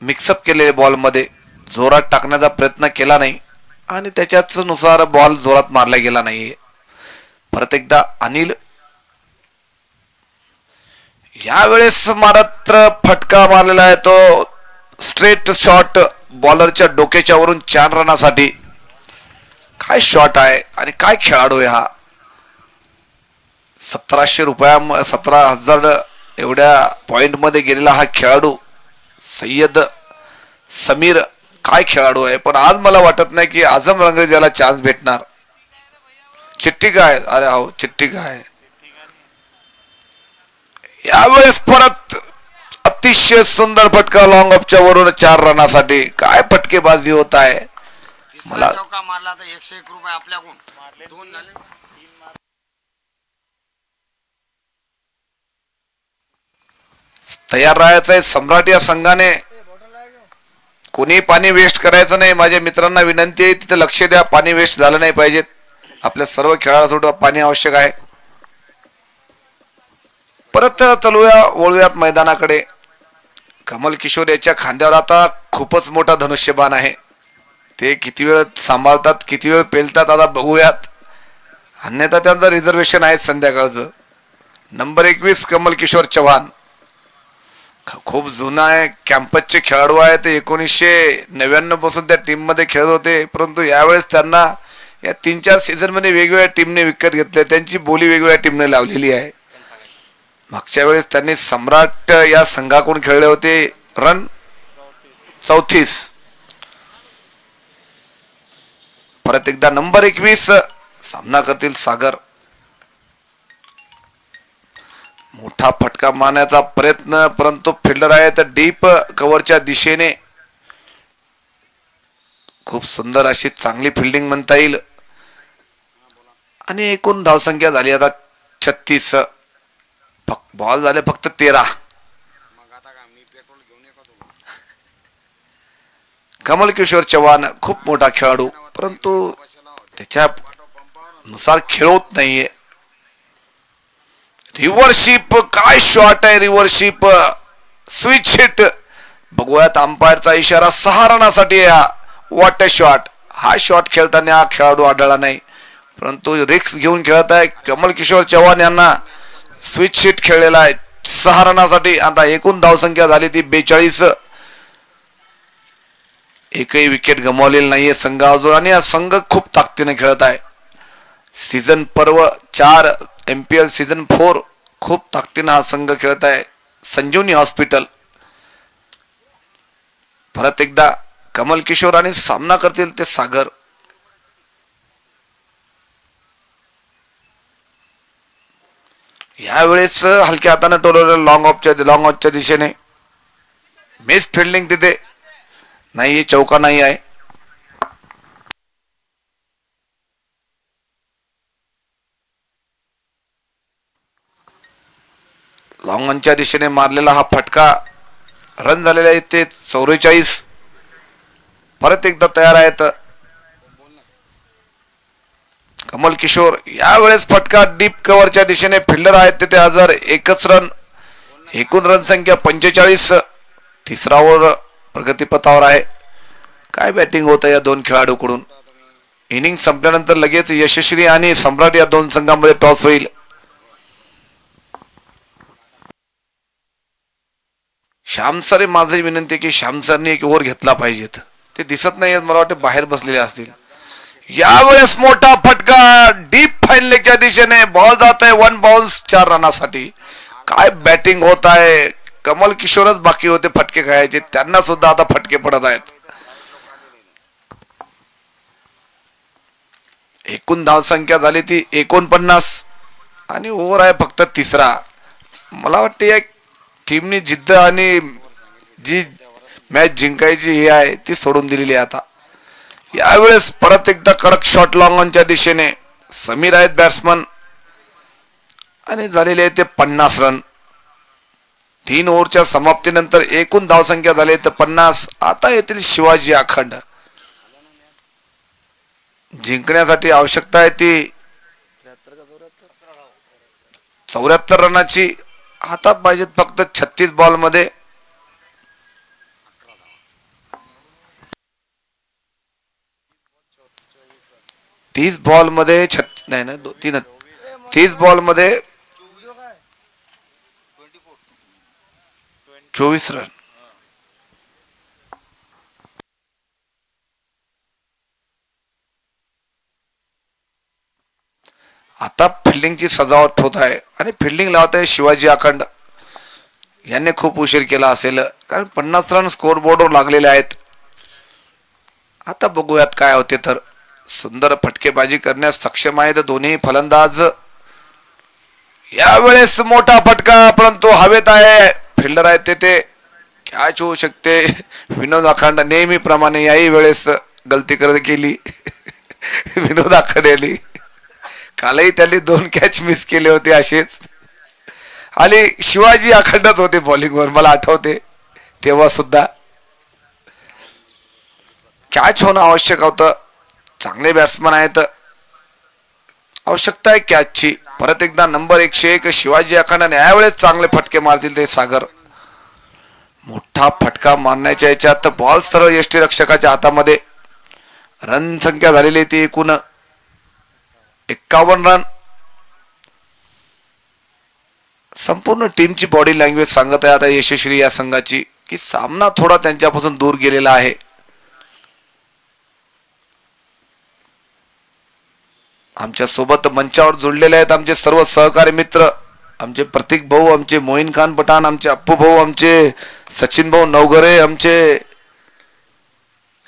Speaker 1: मिक्सअप केलेले बॉलमध्ये जोरात टाकण्याचा प्रयत्न केला नाही आणि त्याच्याच नुसार बॉल जोरात मारला गेला नाहीये. परत एकदा अनिल यावेळेस मात्र फटका मारलेला आहे तो स्ट्रेट शॉट बॉलरच्या डोक्याच्या वरून 4 रनासाठी. काय शॉट आहे आणि काय खेळाडू आहे हा. 17,000 एवढ्या पॉइंट मध्ये गेलेला हा खेळाडू सय्यद समीर काय खेळाडू आहे. पण आज मला वाटत नाही की आझम रंगरेज याला चान्स भेटणार. चिठ्ठी काय, अरे हो चिठ्ठी काय. यावेळेस परत अतिशय सुंदर फटका लॉंग ऑफच्या वरून 4 रनासाठी. काय फटकेबाजी होत आहे. मला
Speaker 2: चौका मारला तर 101 रुपये आपल्याकडून 2 झाले.
Speaker 1: तयार राहायचं आहे सम्राट या संघाने. कोणी पाणी वेस्ट करायचं नाही. माझ्या मित्रांना विनंती आहे तिथे लक्ष द्या. पाणी वेस्ट झालं नाही पाहिजेत. आपल्या सर्व खेळाडूंसाठी पाणी आवश्यक आहे. परत वळूयात मैदानाकडे. कमल किशोर याच्या खांद्यावर आता खूपच मोठा धनुष्यबाण आहे. ते किती वेळ सांभाळतात किती वेळ पेलतात आता बघूयात. अन्यथा त्यांचं रिझर्वेशन आहे संध्याकाळचं. नंबर 21 कमल किशोर चव्हाण खूप जुना आहे. कॅम्पसचे खेळाडू आहे. ते 1999 पासून त्या टीम मध्ये खेळत होते. परंतु यावेळेस त्यांना या 3-4 सीझन मध्ये वेगवेगळ्या टीमने विकत घेतले. त्यांची बोली वेगवेगळ्या टीमने लावलेली आहे. मागच्या वेळेस त्यांनी सम्राट या संघाकडून खेळले होते. रन 34. परत एकदा नंबर 21 सामना करतील सागर. मोठा फटका मारण्याचा प्रयत्न परंतु फिल्डर आहे तर डीप कव्हरच्या दिशेने. खूप सुंदर अशी चांगली फिल्डिंग म्हणता येईल. आणि एकूण धावसंख्या झाली आता 36. बॉल झाले फक्त 13. कमल किशोर चव्हाण खूप मोठा खेळाडू परंतु त्याच्या नुसार खेळत नाहीये. रिव्हर्शिप काय शॉट आहे. Reverse sweep switch hit. बघूयात अंपायरचा इशारा 6 रनासाठी. What a shot. हा शॉट खेळताना हा खेळाडू आढळला नाही परंतु रिक्स घेऊन खेळत आहे. कमल किशोर चव्हाण यांना स्विच हिट खेळलेला आहे 6 रनासाठी. आता एकूण धावसंख्या झाली ती 42. एकही विकेट गमावलेली नाहीये संघावर आणि हा संघ खूप ताकदीने खेळत आहे. सीझन पर्व 4 MPL सीझन 4 खूप ताकदीने हा संघ खेळत आहे. संजीवनी हॉस्पिटल. परत एकदा कमल किशोर आणि सामना करतील ते सागर. यावेळेस हलक्या हाताने टोलवलं लॉंग ऑफच्या दिशेने. मिस फिल्डिंग तिथे नाही. चौका नाही आहे. लॉंग ऑनच्या दिशेने मारलेला हा फटका. रन झालेले आहेत ते 44. परत एकदा तयार आहेत कमल किशोर. यावेळेस फटका डीप कव्हरच्या दिशेने. फिल्डर आहेत तिथे हजर. 1च रन. एकूण रन संख्या 45. 3रा ओव्हर प्रगतीपथावर आहे. काय बॅटिंग होत आहे या दोन खेळाडूकडून. इनिंग संपल्यानंतर लगेच यशस्वी आणि सम्राट या दोन संघांमध्ये टॉस होईल. श्याम सर माझी विनंती की श्याम सरने एक ओव्हर घेतला पाहिजेत. ते दिसत नाही. मला वाटतं बाहेर बसलेले असतील. यावेळेस मोठा फटका डीप फाईनलेच्या दिशेने. बॉल जात आहे 1 बाउन्स 4 रनासाठी. काय बॅटिंग होत आहे. कमल किशोरच बाकी होते फटके खायचे. त्यांना सुद्धा आता फटके पडत आहेत. एकूण धावसंख्या झाली ती 49 आणि ओव्हर आहे फक्त 3रा. मला वाटतं या टीमने जिद्द आणि जी मॅच जिंकायची ही आहे ती सोडून दिलेली आहे आता. यावेळेस परत एकदा कडक शॉट लॉंग ऑनच्या दिशेने. समीर आहेत बॅट्समन आणि झालेले आहे ते 50 रन. 3 ओव्हरच्या समाप्तीनंतर एकूण धावसंख्या झाली तर 50. आता येथील शिवाजी अखंड. जिंकण्यासाठी आवश्यकता आहे ती 74 रनाची. हातात पाहिजेत फक्त 36 बॉल मध्ये. 30 बॉल मध्ये नाही ना 30 बॉल मध्ये 24 रन. आता फिल्डिंगची सजावट होत आहे आणि फिल्डिंग लावत आहे शिवाजी अखंड. यांनी खूप उशीर केला असेल कारण 50 रन स्कोर बोर्डवर लागलेले आहेत. आता बघूयात काय होते. तर सुंदर फटकेबाजी करण्यास सक्षम आहेत दोन्ही फलंदाज. यावेळेस मोठा फटका परंतु हवेत आहे. फिल्डर आहेत ते कॅच होऊ शकते. विनोद आखांड नेहमीप्रमाणे याही वेळेस गलती करत गेली. विनोद आखांड यांनी कालही त्यांनी 2 कॅच मिस केले होते असेच. आणि शिवाजी अखंडच होते बॉलिंगवर मला आठवते तेव्हा सुद्धा. कॅच होणं आवश्यक होतं. चांगले बॅट्समन आहेत. आवश्यकता आहे कॅचची. परत एकदा नंबर 101 शिवाजी अखंड यावेळेस चांगले फटके मारतील ते सागर. मोठा फटका मारण्याच्या याच्यात बॉल सरळ यष्टीरक्षकाच्या हातामध्ये. रन संख्या झालेली ती एकूण 51 रन. संपूर्ण टीमची बॉडी लँग्वेज सांगत आहे आता यशस्वी या संघाची की सामना थोडा त्यांच्यापासून दूर गेलेला आहे. आमच्या सोबत मंचावर जुळलेले आहेत आमचे सर्व सहकारी मित्र. आमचे प्रतीक भाऊ, आमचे मोईन खान पठाण, आमचे अप्पू भाऊ, आमचे सचिन भाऊ नवघरे, आमचे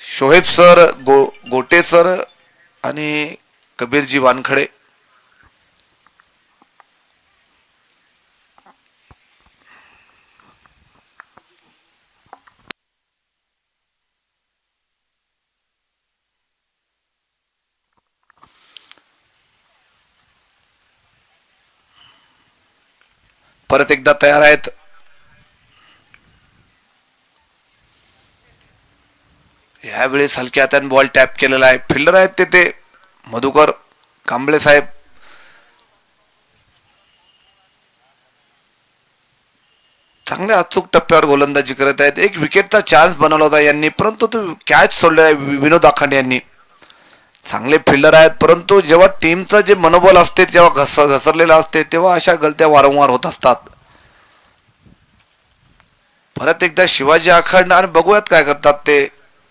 Speaker 1: शोहेब सर, गोटे सर आणि कबीरजी वानखडे. परत एकदा तयार आहेत. यावेळेस हलक्या हाताने बॉल टॅप केलेला आहे. फिल्डर आहेत ते मधुकर कांबळे साहेब. चांगल्या अचूक टप्प्यावर गोलंदाजी करत आहेत. एक विकेटचा चान्स बनवला होता यांनी परंतु तो कॅच सोडला विनोद आखांड यांनी. चांगले फिल्डर आहेत परंतु जेव्हा टीमचं जे मनोबल असते जेव्हा घसरलेलं असते तेव्हा अशा गलत्या वारंवार होत असतात. परत एकदा शिवाजी अखंड आणि बघूयात काय करतात ते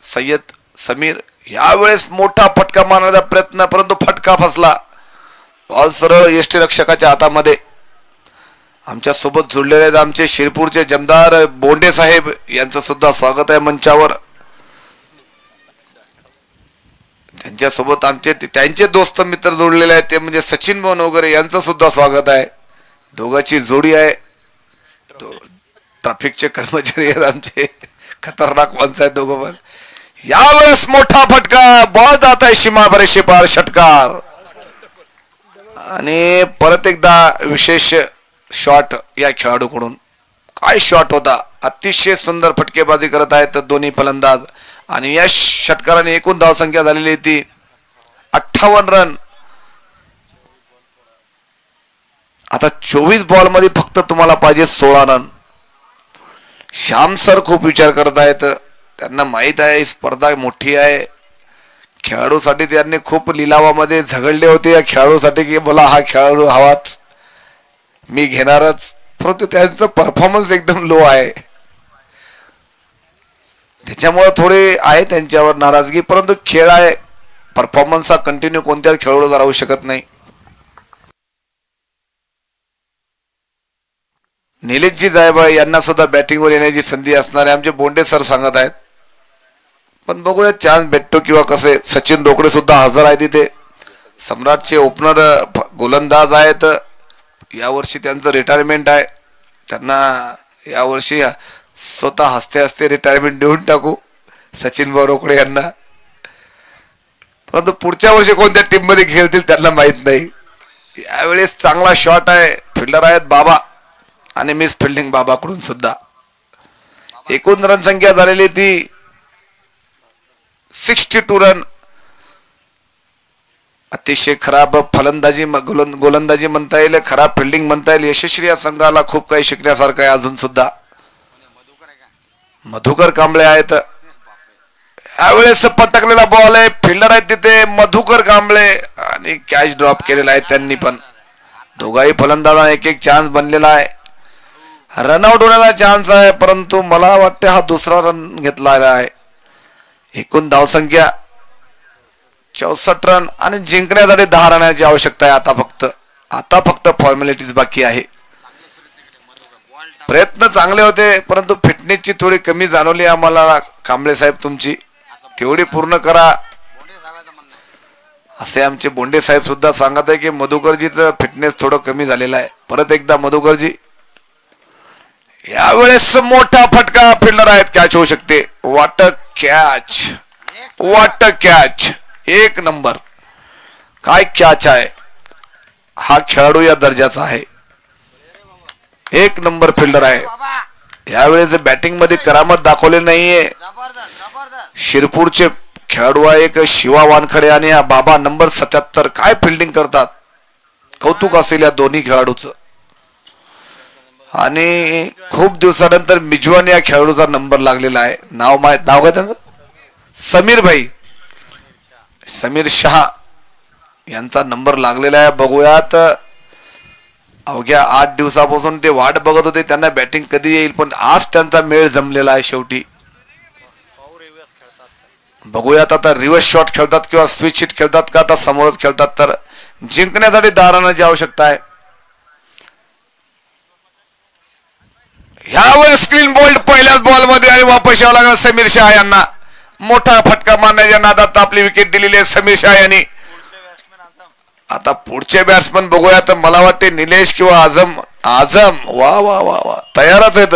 Speaker 1: सय्यद समीर. यावेळेस मोठा फटका मारण्याचा प्रयत्न परंतु फटका फसला. बॉल सरळ यष्टीरक्षकाच्या हातामध्ये. आमच्या सोबत जुळलेले आहेत आमचे शिरपूरचे जमदार बोंडे साहेब. यांचं सुद्धा स्वागत आहे मंचावर. त्यांच्यासोबत आमचे त्यांचे दोस्त मित्र जोडलेले आहेत ते म्हणजे सचिन भाऊ वगैरे यांचं सुद्धा स्वागत आहे. दोघांची जोडी आहे. ट्रॅफिकचे कर्मचारी आहेत आमचे. खतरनाक माणसं आहेत दोघं पण. यावेळेस मोठा फटका. बॉल जात आहे सीमा बरेचशे पार षटकार. आणि परत एकदा विशेष शॉट या खेळाडूकडून. काय शॉट होता. अतिशय सुंदर फटकेबाजी करत आहेत दोन्ही फलंदाज. आणि या षटकाराने एकूण धावसंख्या झालेली ती 58 रन. आता 24 बॉल मध्ये फक्त तुम्हाला पाहिजे 16 रन. श्याम सर खूप विचार करत आहेत. त्यांना माहित आहे स्पर्धा मोठी आहे. खेळाडूसाठी त्यांनी खूप लिलावामध्ये झगडले होते या खेळाडूसाठी की मला हा खेळाडू हवाच मी घेणारच. परंतु त्यांचं परफॉर्मन्स एकदम लो आहे त्याच्यामुळे थोडे आहे त्यांच्यावर नाराजगी. परंतु खेळ आहे. परफॉर्मन्स हा कंटिन्यू कोणत्याच खेळाडूला राहू शकत नाही. निलेशजी जायबा यांना सुद्धा बॅटिंगवर येण्याची संधी असणार आहे आमचे बोंडे सर सांगत आहेत. पण बघूया चान्स भेटतो किंवा कसे. सचिन रोकडे सुद्धा हजर आहे तिथे. सम्राटचे ओपनर गोलंदाज आहेत. यावर्षी त्यांचं रिटायरमेंट आहे. त्यांना यावर्षी स्वतः हसते हसते रिटायरमेंट देऊन टाकू सचिन भाऊ रोकडे यांना. परंतु पुढच्या वर्षी कोणत्या टीम मध्ये खेळतील त्यांना माहित नाही. यावेळेस चांगला शॉट आहे. फिल्डर आहेत बाबा आणि मिस फिल्डिंग बाबाकडून सुद्धा. एकूण रन संख्या झालेली ती 62 रन. अतिशय खराब फलंदाजी गोलंदाजी म्हणता येईल. खराब फिल्डिंग म्हणता येईल. यशस्वी या संघाला खूप काही शिकण्यासारखं आहे अजून सुद्धा. मधुकर कांबळे आहेत. यावेळेस पटकलेला बॉल आहे, फिल्डर आहेत तिथे मधुकर कांबळे आणि कॅच ड्रॉप केलेला आहे त्यांनी पण. दोघाही फलंदाजांना एक एक चान्स बनलेला आहे. रनआउट होण्याचा चान्स आहे, परंतु मला वाटते हा दुसरा रन घेतलेला आहे. एकूण धावसंख्या 64 रन आणि जिंकण्यासाठी 10 रनाची आवश्यकता आहे. आता फक्त फॉर्मॅलिटीज बाकी आहे. प्रयत्न चांगले होते, परंतु फिटनेसची थोडी कमी जाणवली आम्हाला. कांबळे साहेब तुमची तेवढी पूर्ण करा असे आमचे बोंडे साहेब सुद्धा सांगत आहे की मधुकरजीचं फिटनेस थोडं कमी झालेलं आहे. परत एकदा मधुकरजी, यावेळेस मोठा फटका, फिल्डर आहेत, कॅच होऊ शकते. वाट कॅच, एक नंबर. काय कॅच आहे, हा खेळाडू या दर्जाचा आहे. एक नंबर फिल्डर आहे. यावेळेस बॅटिंग मध्ये करामत दाखवली नाहीये. शिरपूरचे खेळाडू आहे एक शिवा वानखडे आणि हा बाबा नंबर 77. काय फिल्डिंग करतात, कौतुक असेल या दोन्ही खेळाडूचं. आणि खूप दिवसानंतर मिजवान या खेळाडूचा नंबर लागलेला आहे. नाव काय त्यांचं, समीर शहा यांचा नंबर लागलेला आहे. बघूयात, अवघ्या 8 दिवसापासून ते वाट बघत होते त्यांना बॅटिंग कधी येईल, पण आज त्यांचा मेळ जमलेला आहे शेवटी. बघूयात आता रिव्हर्स शॉट खेळतात किंवा स्विच हिट खेळतात का आता समोरच खेळतात. तर जिंकण्यासाठी 10 रनाची आवश्यकता आहे. ह्यावेळेस स्क्रीन बोल्ड पहिल्याच बॉल मध्ये आणि वापस यावं लागलं समीर शहा यांना. मोठा फटका मारण्याच्या नादात आपली विकेट दिलेली आहे समीर शहा यांनी. आता पुढचे बॅट्समन बघूया. तर मला वाटते निलेश किंवा आझम वा वा वा वा तयारच आहेत.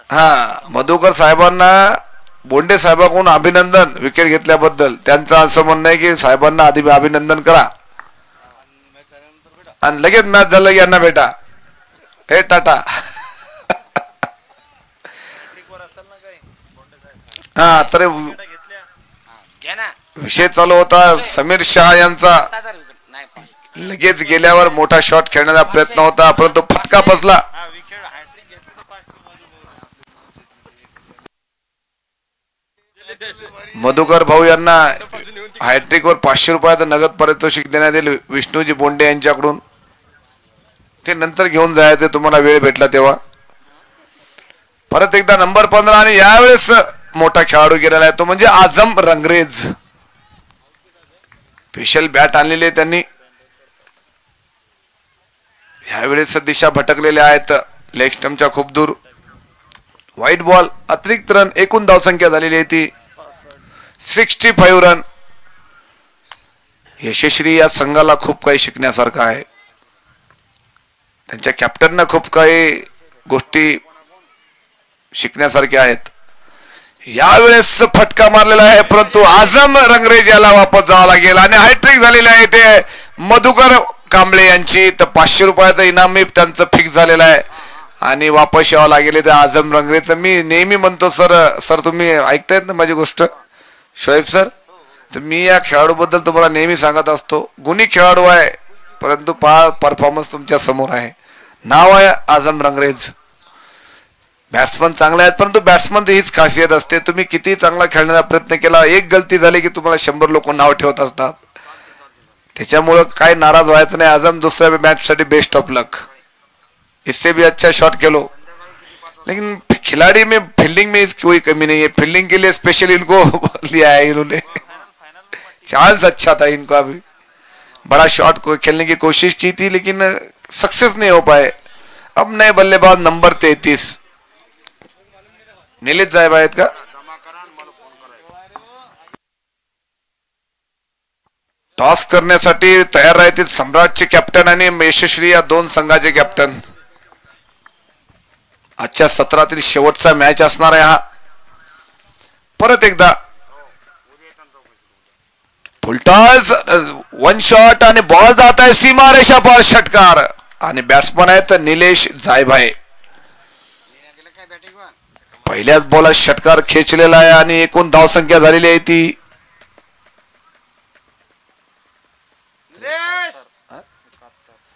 Speaker 1: हा, मधुकर साहेबांना, बोंडे साहेबांकडून अभिनंदन विकेट घेतल्याबद्दल. त्यांचं असं म्हणणं आहे की साहेबांना आधी अभिनंदन करा आणि लगेच मॅच झालं की यांना भेटा. हे टाटा. हा, तर विषय चालू होता समीर शहा यांचा. लगेच गेल्यावर मोठा शॉट खेळण्याचा प्रयत्न होता, परंतु फटका बसला. मधुकर भाऊ यांना हॅट्रिक वर 500 रुपयाचं नगद पारितोषिक देण्यात येईल विष्णूजी बोंडे यांच्याकडून. ते नंतर घेऊन जायचे तुम्हाला वेळ भेटला तेव्हा. परत एकदा नंबर 15 आणि यावेळेस मोठा खेळाडू गेलेला आहे तो म्हणजे आझम रंगरेज. स्पेशल बॅट आणलेली आहे त्यांनी. यावेळेस दिशा भटकलेल्या आहेत लेग स्टंपच्या खूप दूर. व्हाईट बॉल, अतिरिक्त रन. एकूण धावसंख्या झालेली आहे ती 65 रन. यशस्वी या संघाला खूप काही शिकण्यासारखं आहे. त्यांच्या कॅप्टनना खूप काही गोष्टी शिकण्यासारख्या आहेत. यावेळेस फटका मारलेला आहे, परंतु आझम रंगरेज याला वापस जावं लागेल आणि हॅट्रिक झालेली आहे ते मधुकर कांबळे यांची. तर 500 रुपयाचं इनाम त्यांचं फिक्स झालेलं आहे आणि वापस यावं लागेल त्या आझम रंगरेज. मी नेहमी म्हणतो सर तुम्ही ऐकतायत ना माझी गोष्ट शोएब सर. तर मी या खेळाडूबद्दल तुम्हाला नेहमी सांगत असतो, गुणी खेळाडू आहे परंतु परफॉर्मन्स तुमच्या समोर आहे. नाव आहे आझम रंगरेज. बॅट्समन चांगले आहेत, परंतु बॅट्समन हीच खासियत असते, तुम्ही किती चांगला खेळण्याचा प्रयत्न केला, एक गलती झाली की तुम्हाला 100 लोक नाव ठेवत असतात. त्याच्यामुळं काय नाराज व्हायचं नाही. आझम दुसऱ्या मॅच साठी बेस्ट ऑफ लक. इससे भी अच्छा शॉट खेलो, लेकिन खिलाड़ी में फील्डिंग में कोई कमी नहीं है. फील्डिंग के लिए स्पेशल इनको लिया है इन्होंने. चांस अच्छा था इनका भी. बड़ा शॉट को खेलने की कोशिश की थी लेकिन सक्सेस नहीं हो पाए. अब नए बल्लेबाज नंबर 33 निलेश साहेब आहेत का. टॉस करण्यासाठी तयार राहतील सम्राटचे कॅप्टन आणि यशस्वी या दोन संघाचे कॅप्टन. आजच्या सत्रातील शेवटचा मॅच असणार आहे हा. परत एकदा फुलटॉस, वन शॉट आणि बॉल जात आहे सीमा रेषा पार. षटकार आणि बॅट्समन आहेत निलेश जायभाई. पहिल्याच बॉलात षटकार खेचलेला आहे आणि एकूण धावसंख्या झालेली आहे ती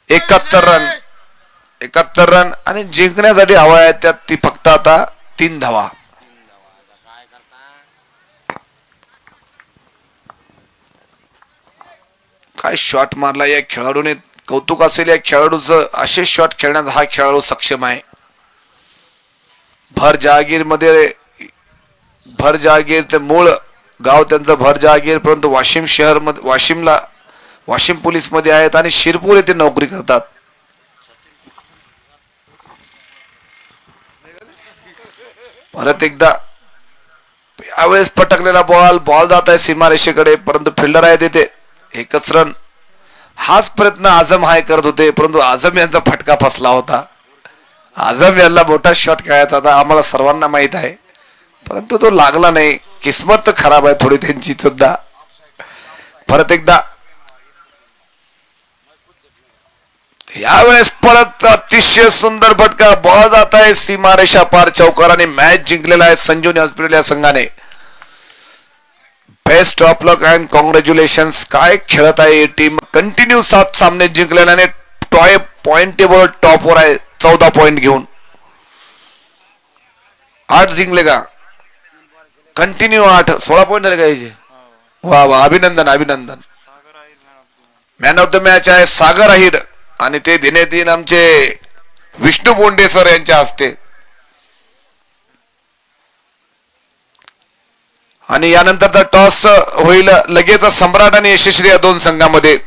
Speaker 1: 71 रन. 71 रन आणि जिंकण्यासाठी हवा आहे त्यात ती फक्त आता 3 धावा. काय शॉट मारला या खेळाडूने. कौतुक असेल या खेळाडूचं. असे शॉट खेळण्यात हा खेळाडू सक्षम आहे. भर जहागीर ते मूळ गाव त्यांचं भर जहागीर, परंतु वाशिम शहर मध्ये वाशिम पोलीस मध्ये आहेत आणि शिरपूर येथे नोकरी करतात. परत एकदा यावेळेस पटकलेला बॉल जात आहे सीमारेषेकडे, परंतु फिल्डर आहे तिथे. एकच रन. हाच प्रयत्न आझम हाय करत होते, परंतु आझम यांचा फटका फसला होता. आझम यांना मोठा शॉट खेळायचा होता, आम्हाला सर्वांना माहित आहे, परंतु तो लागला नाही. किस्मत तर खराब आहे थोडी त्यांची सुद्धा. परत एकदा यावेळेस परत अतिशय सुंदर फटका. बॉल जात आहे सीमारेषा पार चौकाराने. मॅच जिंकलेला आहे संजीवनी हॉस्पिटल या संघाने. Best of luck and congratulation. काय खेळत आहे ही टीम. कंटिन्यू 7 सामने जिंकलेल्याने पॉइंट टेबल टॉपवर आहे 14 पॉइंट घेऊन. 8 जिंकले का. कंटिन्यू 8 16 पॉइंट झाले का याचे. वा वा, अभिनंदन. मॅन ऑफ द मॅच आहे सागर अहिर आणि ते देण्यात येईल आमचे विष्णू बोंडे सर यांच्या हस्ते. आणि यानंतर टॉस होईल लगेच सम्राट आणि यशस्वी या 2 संघामध्ये.